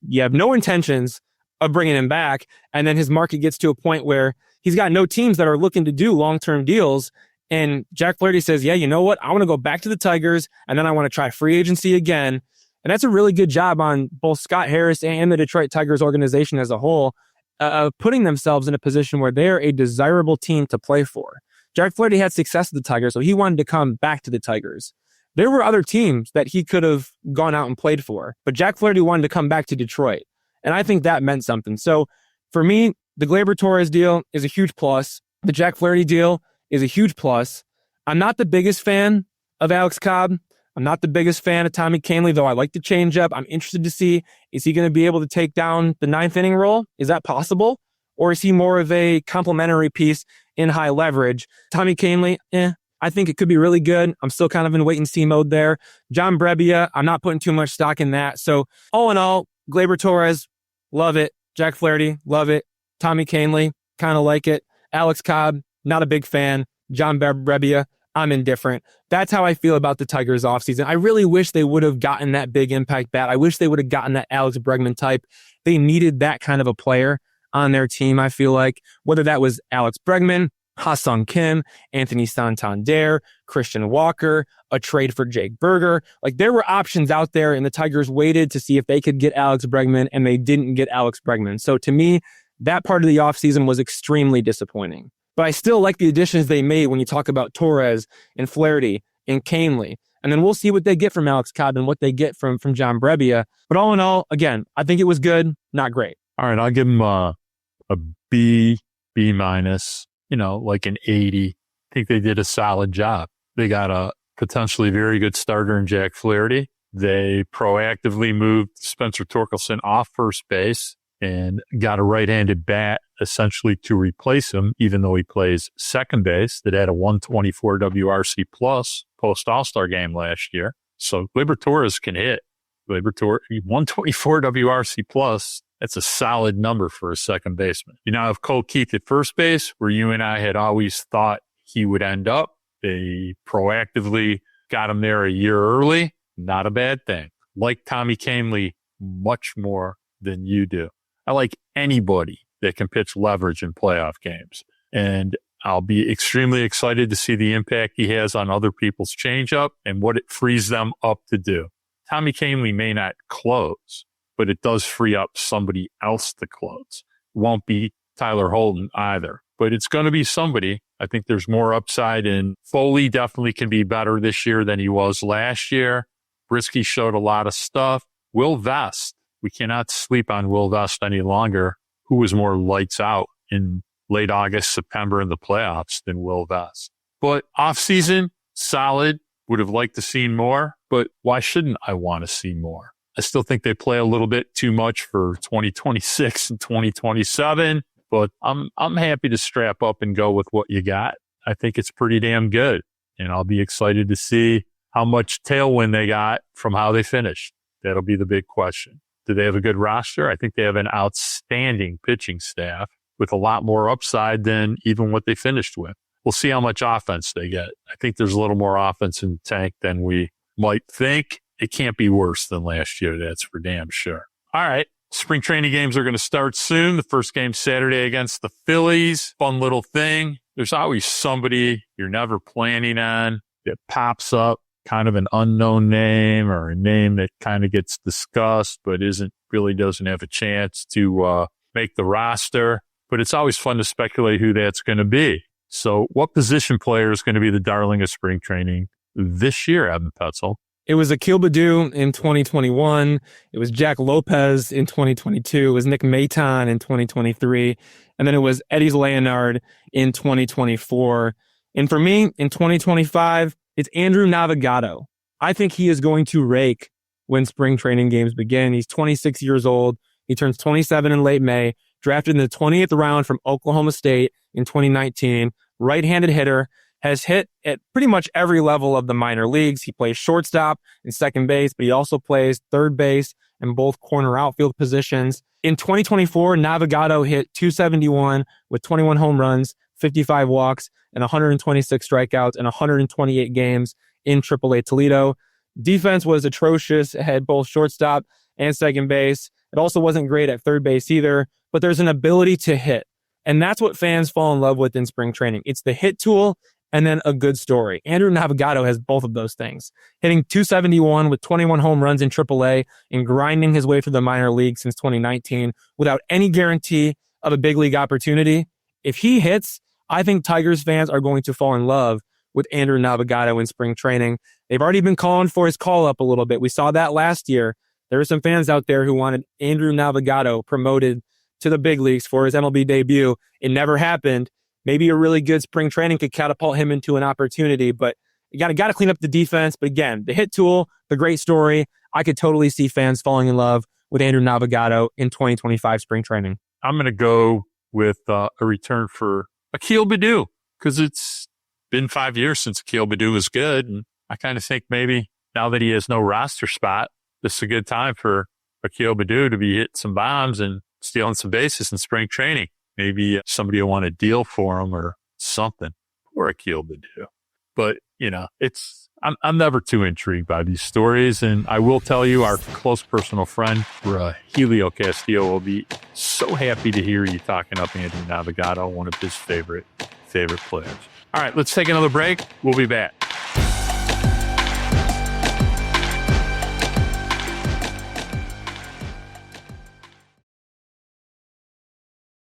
You have no intentions of bringing him back, and then his market gets to a point where he's got no teams that are looking to do long-term deals, and Jack Flaherty says, yeah, you know what? I want to go back to the Tigers, and then I want to try free agency again. And that's a really good job on both Scott Harris and the Detroit Tigers organization as a whole, putting themselves in a position where they're a desirable team to play for. Jack Flaherty had success at the Tigers, so he wanted to come back to the Tigers. There were other teams that he could have gone out and played for, but Jack Flaherty wanted to come back to Detroit. And I think that meant something. So for me, the Gleyber Torres deal is a huge plus. The Jack Flaherty deal is a huge plus. I'm not the biggest fan of Alex Cobb. I'm not the biggest fan of Tommy Kahnle, though I like the changeup. I'm interested to see, is he going to be able to take down the ninth inning role? Is that possible? Or is he more of a complementary piece in high leverage? Tommy Kahnle, I think it could be really good. I'm still kind of in wait and see mode there. John Brebbia, I'm not putting too much stock in that. So all in all, Gleyber Torres, love it. Jack Flaherty, love it. Tommy Kahnle, kind of like it. Alex Cobb, not a big fan. John Brebbia, I'm indifferent. That's how I feel about the Tigers offseason. I really wish they would have gotten that big impact bat. I wish they would have gotten that Alex Bregman type. They needed that kind of a player on their team, I feel like. Whether that was Alex Bregman, Ha-Sung Kim, Anthony Santander, Christian Walker, a trade for Jake Berger. Like, there were options out there, and the Tigers waited to see if they could get Alex Bregman, and they didn't get Alex Bregman. So to me, that part of the offseason was extremely disappointing. But I still like the additions they made when you talk about Torres and Flaherty and Kahnle. And then we'll see what they get from Alex Cobb and what they get from John Brebbia. But all in all, again, I think it was good, not great. All right, I'll give him a B minus, like an 80. I think they did a solid job. They got a potentially very good starter in Jack Flaherty. They proactively moved Spencer Torkelson off first base and got a right-handed bat essentially to replace him, even though he plays second base, that had a 124 WRC plus post All-Star game last year. So Gleyber Torres can hit. Gleyber Torres, 124 WRC plus. That's a solid number for a second baseman. You now have Cole Keith at first base, where you and I had always thought he would end up. They proactively got him there a year early. Not a bad thing. Like Tommy Kahnle much more than you do. I like anybody that can pitch leverage in playoff games. And I'll be extremely excited to see the impact he has on other people's changeup and what it frees them up to do. Tommy Kahnle may not close, but it does free up somebody else to close. It won't be Tyler Holton either, but it's going to be somebody. I think there's more upside, and Foley definitely can be better this year than he was last year. Brisky showed a lot of stuff. Will Vest, we cannot sleep on Will Vest any longer, who was more lights out in late August, September in the playoffs than Will Vest. But offseason, solid. Would have liked to see more, but why shouldn't I want to see more? I still think they play a little bit too much for 2026 and 2027, but I'm happy to strap up and go with what you got. I think it's pretty damn good, and I'll be excited to see how much tailwind they got from how they finished. That'll be the big question. Do they have a good roster? I think they have an outstanding pitching staff with a lot more upside than even what they finished with. We'll see how much offense they get. I think there's a little more offense in the tank than we might think. It can't be worse than last year, that's for damn sure. All right, spring training games are going to start soon. The first game Saturday against the Phillies. Fun little thing. There's always somebody you're never planning on that pops up, kind of an unknown name or a name that kind of gets discussed but really doesn't have a chance to make the roster. But it's always fun to speculate who that's going to be. So what position player is going to be the darling of spring training this year, Evan Petzel? It was Akil Baddoo in 2021. It was Jack Lopez in 2022. It was Nick Maton in 2023. And then it was Eddys Leonard in 2024. And for me, in 2025, it's Andrew Navigado. I think he is going to rake when spring training games begin. He's 26 years old. He turns 27 in late May, drafted in the 20th round from Oklahoma State in 2019, right-handed hitter, has hit at pretty much every level of the minor leagues. He plays shortstop and second base, but he also plays third base and both corner outfield positions. In 2024, Navigado hit .271 with 21 home runs, 55 walks, and 126 strikeouts in 128 games in AAA Toledo. Defense was atrocious. It had both shortstop and second base. It also wasn't great at third base either, but there's an ability to hit. And that's what fans fall in love with in spring training. It's the hit tool and then a good story. Andrew Navigado has both of those things. Hitting .271 with 21 home runs in AAA and grinding his way through the minor league since 2019 without any guarantee of a big league opportunity. If he hits, I think Tigers fans are going to fall in love with Andrew Navigado in spring training. They've already been calling for his call up a little bit. We saw that last year. There were some fans out there who wanted Andrew Navigado promoted to the big leagues for his MLB debut. It never happened. Maybe a really good spring training could catapult him into an opportunity, but you got to clean up the defense. But again, the hit tool, the great story. I could totally see fans falling in love with Andrew Navigado in 2025 spring training. I'm going to go with a return for Akil Baddoo because it's been 5 years since Akil Baddoo was good. And I kind of think maybe now that he has no roster spot, this is a good time for Akil Baddoo to be hitting some bombs and stealing some bases in spring training. Maybe somebody will want a deal for him or something. Or Akil Baddoo. But, I'm never too intrigued by these stories. And I will tell you, our close personal friend, Helio Castillo, will be so happy to hear you talking up Andrew Navigado, one of his favorite players. All right, let's take another break. We'll be back.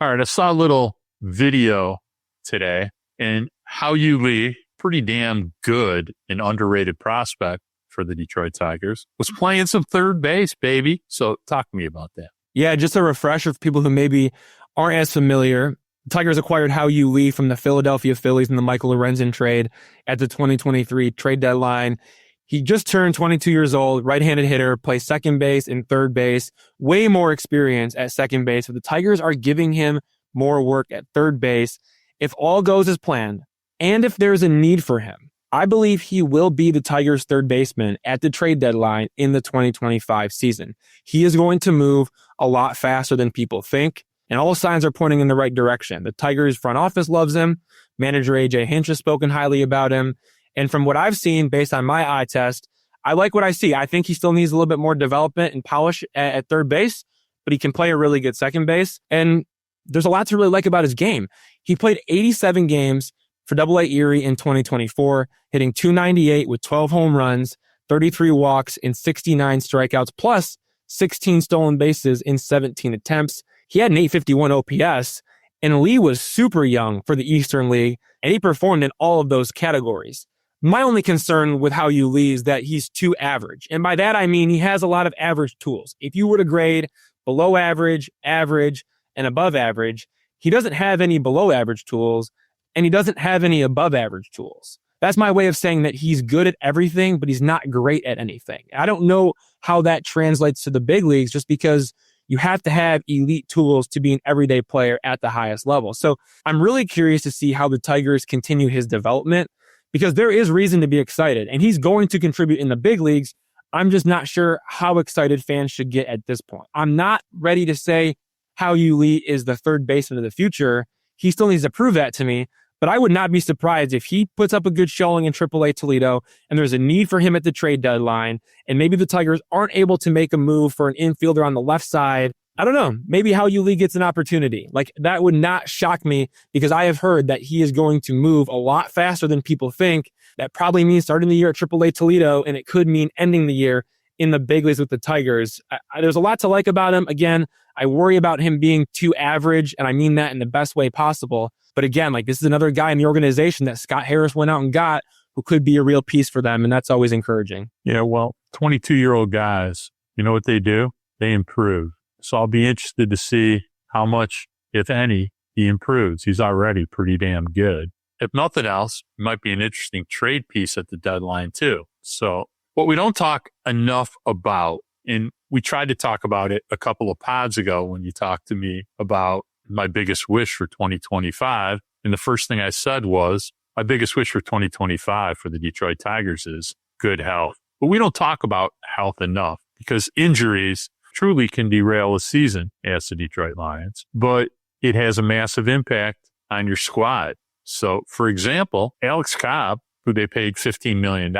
All right, I saw a little video today, and Hao-Yu Lee, pretty damn good and underrated prospect for the Detroit Tigers, was playing some third base, baby. So talk to me about that. Yeah, just a refresher for people who maybe aren't as familiar. The Tigers acquired Hao-Yu Lee from the Philadelphia Phillies in the Michael Lorenzen trade at the 2023 trade deadline. He just turned 22 years old, right-handed hitter, plays second base and third base, way more experience at second base, but the Tigers are giving him more work at third base. If all goes as planned, and if there's a need for him, I believe he will be the Tigers' third baseman at the trade deadline in the 2025 season. He is going to move a lot faster than people think, and all signs are pointing in the right direction. The Tigers front office loves him. Manager A.J. Hinch has spoken highly about him. And from what I've seen, based on my eye test, I like what I see. I think he still needs a little bit more development and polish at third base, but he can play a really good second base. And there's a lot to really like about his game. He played 87 games for Double-A Erie in 2024, hitting .298 with 12 home runs, 33 walks, and 69 strikeouts, plus 16 stolen bases in 17 attempts. He had an .851 OPS, and Lee was super young for the Eastern League, and he performed in all of those categories. My only concern with Hao-Yu Lee is that he's too average. And by that, I mean he has a lot of average tools. If you were to grade below average, average, and above average, he doesn't have any below average tools, and he doesn't have any above average tools. That's my way of saying that he's good at everything, but he's not great at anything. I don't know how that translates to the big leagues, just because you have to have elite tools to be an everyday player at the highest level. So I'm really curious to see how the Tigers continue his development, because there is reason to be excited, and he's going to contribute in the big leagues. I'm just not sure how excited fans should get at this point. I'm not ready to say Hao-Yu Lee is the third baseman of the future. He still needs to prove that to me, but I would not be surprised if he puts up a good showing in AAA Toledo and there's a need for him at the trade deadline, and maybe the Tigers aren't able to make a move for an infielder on the left side. I don't know. Maybe Hao-Yu Lee gets an opportunity. Like, that would not shock me, because I have heard that he is going to move a lot faster than people think. That probably means starting the year at AAA Toledo, and it could mean ending the year in the big leagues with the Tigers. There's a lot to like about him. Again, I worry about him being too average, and I mean that in the best way possible. But again, like, this is another guy in the organization that Scott Harris went out and got who could be a real piece for them, and that's always encouraging. Yeah, well, 22-year-old guys, you know what they do? They improve. So I'll be interested to see how much, if any, he improves. He's already pretty damn good. If nothing else, it might be an interesting trade piece at the deadline too. So what we don't talk enough about, and we tried to talk about it a couple of pods ago when you talked to me about my biggest wish for 2025. And the first thing I said was, my biggest wish for 2025 for the Detroit Tigers is good health. But we don't talk about health enough, because injuries truly can derail a season as the Detroit Lions, but it has a massive impact on your squad. So, for example, Alex Cobb, who they paid $15 million,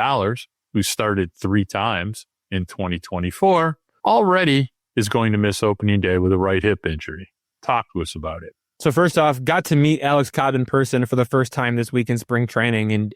who started 3 times in 2024, already is going to miss opening day with a right hip injury. Talk to us about it. So first off, got to meet Alex Cobb in person for the first time this week in spring training, and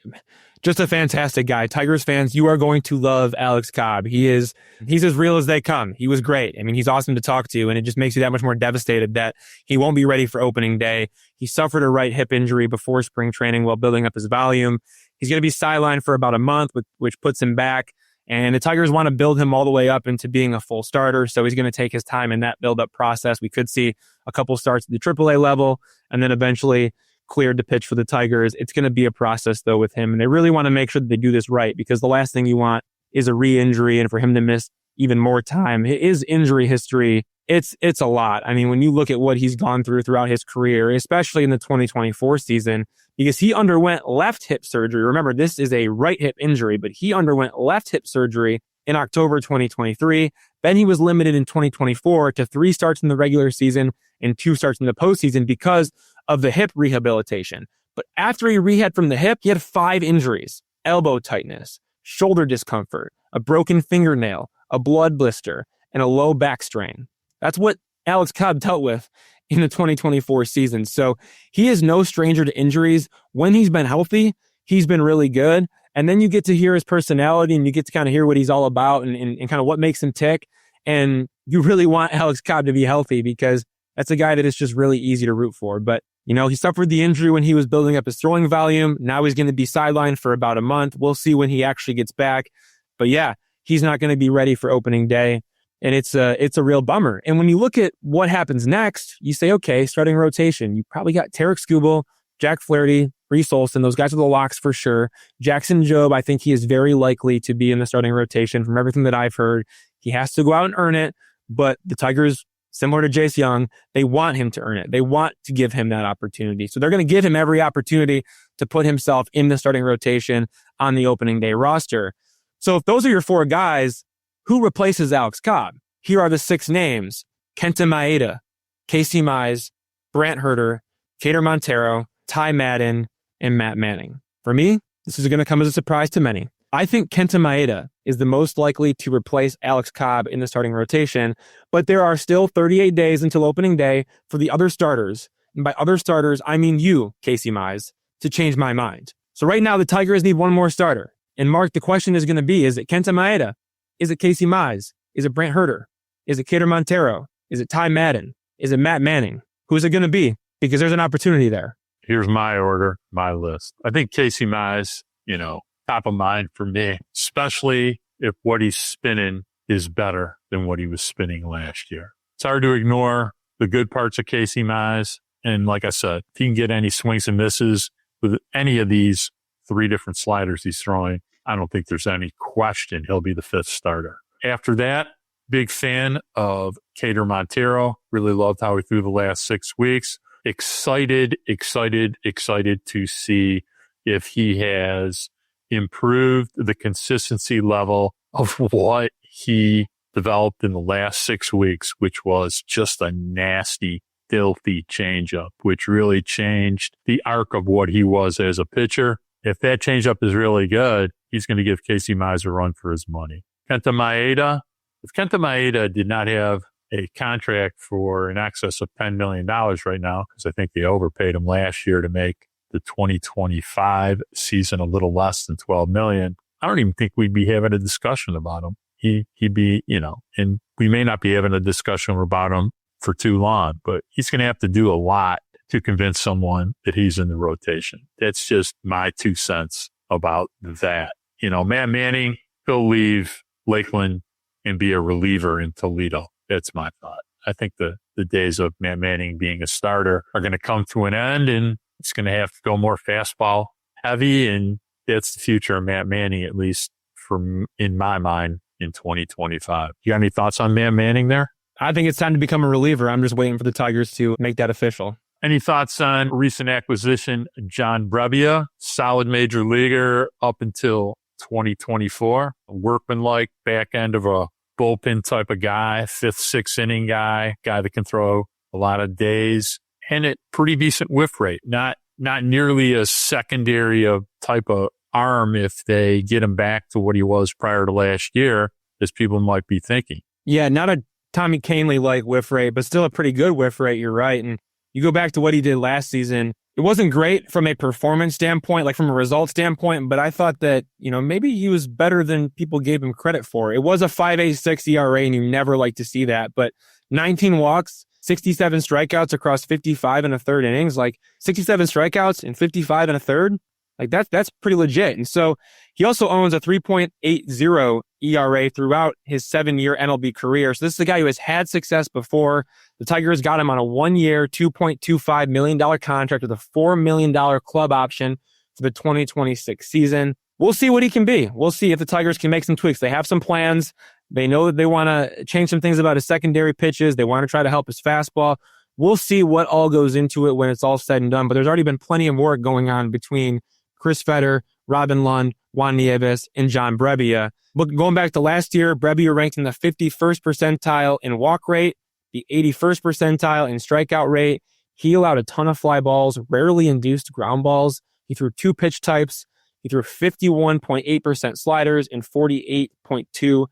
just a fantastic guy. Tigers fans, you are going to love Alex Cobb. He's as real as they come. He was great. I mean, he's awesome to talk to, and it just makes you that much more devastated that he won't be ready for opening day. He suffered a right hip injury before spring training while building up his volume. He's going to be sidelined for about a month, which puts him back. And the Tigers want to build him all the way up into being a full starter. So he's going to take his time in that build-up process. We could see a couple starts at the AAA level and then eventually cleared to pitch for the Tigers. It's going to be a process, though, with him. And they really want to make sure that they do this right, because the last thing you want is a re-injury, and for him to miss even more time. His injury history, it's a lot. I mean, when you look at what he's gone throughout his career, especially in the 2024 season, because he underwent left hip surgery. Remember, this is a right hip injury, but he underwent left hip surgery in October 2023. Then he was limited in 2024 to 3 starts in the regular season and 2 starts in the postseason because of the hip rehabilitation. But after he rehabbed from the hip, he had 5 injuries: elbow tightness, shoulder discomfort, a broken fingernail, a blood blister, and a low back strain. That's what Alex Cobb dealt with in the 2024 season. So he is no stranger to injuries. When he's been healthy, he's been really good. And then you get to hear his personality, and you get to kind of hear what he's all about and kind of what makes him tick. And you really want Alex Cobb to be healthy, because that's a guy that is just really easy to root for. But, you know, he suffered the injury when he was building up his throwing volume. Now he's going to be sidelined for about a month. We'll see when he actually gets back. But yeah, he's not going to be ready for opening day. And it's a real bummer. And when you look at what happens next, you say, okay, starting rotation. You probably got Tarek Skubal, Jack Flaherty, Reese Olson. Those guys are the locks for sure. Jackson Jobe, I think he is very likely to be in the starting rotation from everything that I've heard. He has to go out and earn it, but the Tigers, similar to Jace Jung, they want him to earn it. They want to give him that opportunity. So they're going to give him every opportunity to put himself in the starting rotation. on the opening day roster. So if those are your 4 guys, who replaces Alex Cobb? Here are the 6 names: Kenta Maeda, Casey Mize, Brant Herter, Kader Montero, Ty Madden, and Matt Manning. For me, this is going to come as a surprise to many. I think Kenta Maeda is the most likely to replace Alex Cobb in the starting rotation, but there are still 38 days until opening day for the other starters, and by other starters, I mean you, Casey Mize, to change my mind. So right now, the Tigers need one more starter. And Mark, the question is going to be, is it Kenta Maeda? Is it Casey Mize? Is it Brant Herter? Is it Kader Montero? Is it Ty Madden? Is it Matt Manning? Who is it going to be? Because there's an opportunity there. Here's my order, my list. I think Casey Mize, top of mind for me, especially if what he's spinning is better than what he was spinning last year. It's hard to ignore the good parts of Casey Mize. And like I said, if he can get any swings and misses with any of these 3 different sliders he's throwing, I don't think there's any question he'll be the 5th starter. After that, big fan of Kader Montero. Really loved how he threw the last 6 weeks. Excited to see if he has improved the consistency level of what he developed in the last 6 weeks, which was just a nasty, filthy changeup, which really changed the arc of what he was as a pitcher. If that changeup is really good, he's going to give Casey Mize a run for his money. Kenta Maeda, if Kenta Maeda did not have a contract for in excess of $10 million right now, because I think they overpaid him last year to make the 2025 season a little less than $12 million, I don't even think we'd be having a discussion about him. He'd be, and we may not be having a discussion about him for too long, but he's going to have to do a lot to convince someone that he's in the rotation. That's just my 2 cents about that. Matt Manning, he'll leave Lakeland and be a reliever in Toledo. That's my thought. I think the days of Matt Manning being a starter are going to come to an end, and it's going to have to go more fastball heavy, and that's the future of Matt Manning, at least in my mind, in 2025. You got any thoughts on Matt Manning there? I think it's time to become a reliever. I'm just waiting for the Tigers to make that official. Any thoughts on recent acquisition, John Brebbia, solid major leaguer up until 2024, workmanlike back end of a bullpen type of guy, 5th, 6th inning guy that can throw a lot of days, and at pretty decent whiff rate. Not nearly a secondary type of arm if they get him back to what he was prior to last year, as people might be thinking. Yeah, not a Tommy Kahnle-like whiff rate, but still a pretty good whiff rate. You're right. And you go back to what he did last season. It wasn't great from a performance standpoint, like from a result standpoint, but I thought that, maybe he was better than people gave him credit for. It was a 5.86 ERA, and you never like to see that, but 19 walks, 67 strikeouts across 55 and a third innings, like 67 strikeouts and 55 and a third. Like that's pretty legit. And so he also owns a 3.80 ERA throughout his 7-year MLB career. So this is a guy who has had success before. The Tigers got him on a 1-year, $2.25 million contract with a $4 million club option for the 2026 season. We'll see what he can be. We'll see if the Tigers can make some tweaks. They have some plans. They know that they want to change some things about his secondary pitches. They want to try to help his fastball. We'll see what all goes into it when it's all said and done. But there's already been plenty of work going on between Chris Fetter, Robin Lund, Juan Nieves, and John Brebbia. But going back to last year, Brebbia ranked in the 51st percentile in walk rate, the 81st percentile in strikeout rate. He allowed a ton of fly balls, rarely induced ground balls. He threw 2 pitch types. He threw 51.8% sliders and 48.2%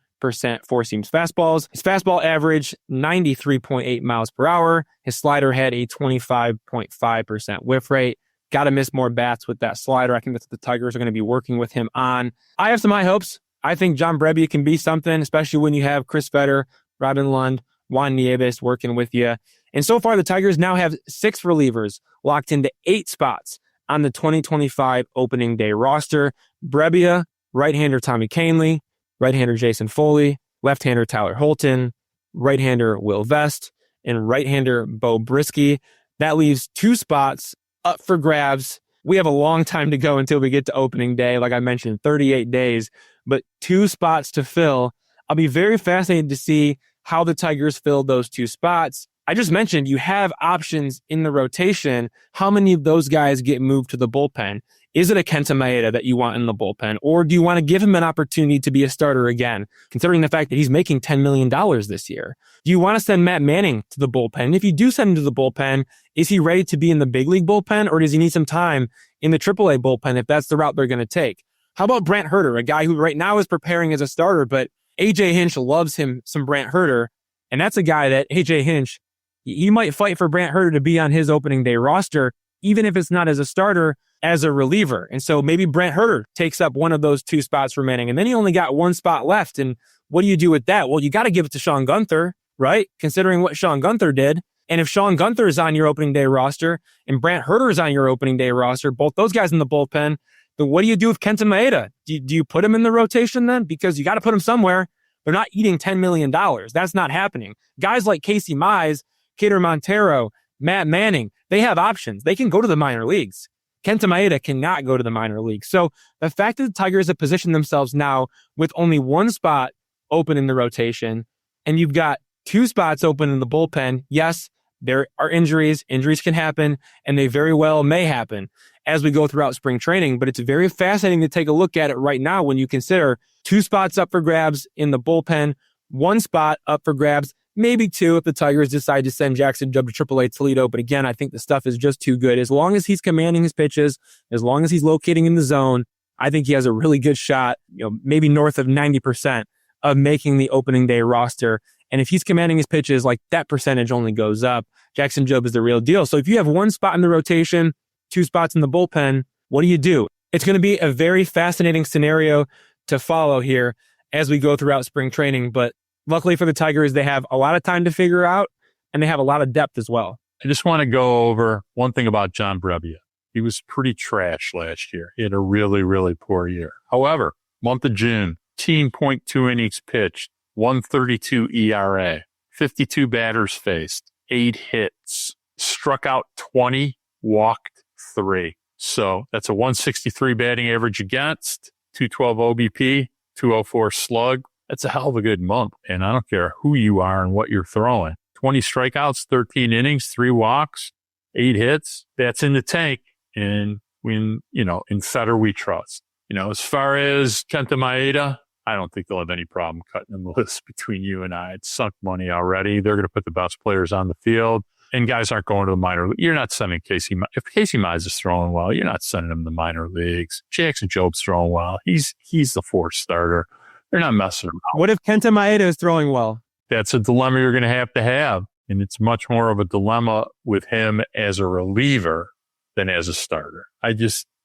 four-seam fastballs. His fastball averaged 93.8 miles per hour. His slider had a 25.5% whiff rate. Got to miss more bats with that slider. I think that's what the Tigers are going to be working with him on. I have some high hopes. I think John Brebbia can be something, especially when you have Chris Fetter, Robin Lund, Juan Nieves working with you. And so far, the Tigers now have 6 relievers locked into 8 spots on the 2025 opening day roster. Brebbia, right-hander Tommy Kahnle, right-hander Jason Foley, left-hander Tyler Holton, right-hander Will Vest, and right-hander Bo Brisky. That leaves 2 spots up for grabs. We have a long time to go until we get to opening day. Like I mentioned, 38 days, but 2 spots to fill. I'll be very fascinated to see how the Tigers fill those 2 spots. I just mentioned you have options in the rotation. How many of those guys get moved to the bullpen? Is it a Kenta Maeda that you want in the bullpen? Or do you want to give him an opportunity to be a starter again, considering the fact that he's making $10 million this year? Do you want to send Matt Manning to the bullpen? And if you do send him to the bullpen, is he ready to be in the big league bullpen, or does he need some time in the AAA bullpen if that's the route they're going to take? How about Brant Herter, a guy who right now is preparing as a starter, but AJ Hinch loves him some Brant Herter, and that's a guy that AJ Hinch, he might fight for Brant Herter to be on his opening day roster, even if it's not as a starter, as a reliever. And so maybe Brant Herter takes up one of those 2 spots remaining, and then he only got 1 spot left. And what do you do with that? Well, you got to give it to Sean Gunther, right? Considering what Sean Gunther did. And if Sean Gunther is on your opening day roster and Brant Herter is on your opening day roster, both those guys in the bullpen, then what do you do with Kenta Maeda? Do you put him in the rotation then? Because you got to put him somewhere. They're not eating $10 million. That's not happening. Guys like Casey Mize, Kader Montero, Matt Manning, they have options. They can go to the minor leagues. Kenta Maeda cannot go to the minor leagues. So the fact that the Tigers have positioned themselves now with only 1 spot open in the rotation, and you've got 2 spots open in the bullpen, yes, there are injuries. Injuries can happen, and they very well may happen as we go throughout spring training. But it's very fascinating to take a look at it right now when you consider 2 spots up for grabs in the bullpen, 1 spot up for grabs, maybe 2 if the Tigers decide to send Jackson Jubb to AAA Toledo. But again, I think the stuff is just too good. As long as he's commanding his pitches, as long as he's locating in the zone, I think he has a really good shot, maybe north of 90% of making the opening day roster. And if he's commanding his pitches, like that percentage only goes up. Jackson Jubb is the real deal. So if you have 1 spot in the rotation, 2 spots in the bullpen, what do? It's going to be a very fascinating scenario to follow here as we go throughout spring training. But luckily for the Tigers, they have a lot of time to figure out, and they have a lot of depth as well. I just want to go over one thing about John Brebbia. He was pretty trash last year. He had a really, really poor year. However, month of June, 18.2 innings pitched, 1.32 ERA, 52 batters faced, 8 hits, struck out 20, walked 3. So that's a 163 batting average against, 212 OBP, 204 slug. That's a hell of a good month. And I don't care who you are and what you're throwing. 20 strikeouts, 13 innings, 3 walks, 8 hits. That's in the tank. And when, in Fetter we trust. As far as Kenta Maeda, I don't think they'll have any problem cutting the list between you and I. It's sunk money already. They're going to put the best players on the field. And guys aren't going to the minor league. You're not sending Casey. If Casey Mize is throwing well, you're not sending him to the minor leagues. Jackson Jobe's throwing well. He's the 4th starter. They're not messing around. What if Kenta Maeda is throwing well? That's a dilemma you're going to have. And it's much more of a dilemma with him as a reliever than as a starter.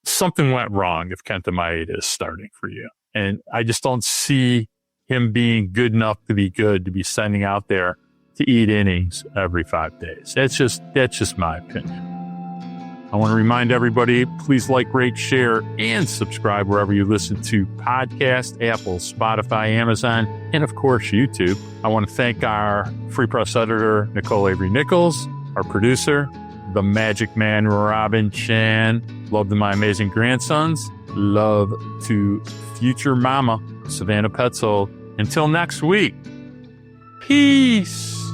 Something went wrong if Kenta Maeda is starting for you. And I just don't see him being good enough to be good to be sending out there to eat innings every 5 days. That's just my opinion. I want to remind everybody, please like, rate, share, and subscribe wherever you listen to podcasts, Apple, Spotify, Amazon, and of course, YouTube. I want to thank our Free Press editor, Nicole Avery Nichols, our producer, the magic man, Robin Chan. Love to my amazing grandsons. Love to future mama, Savannah Petzold. Until next week, peace.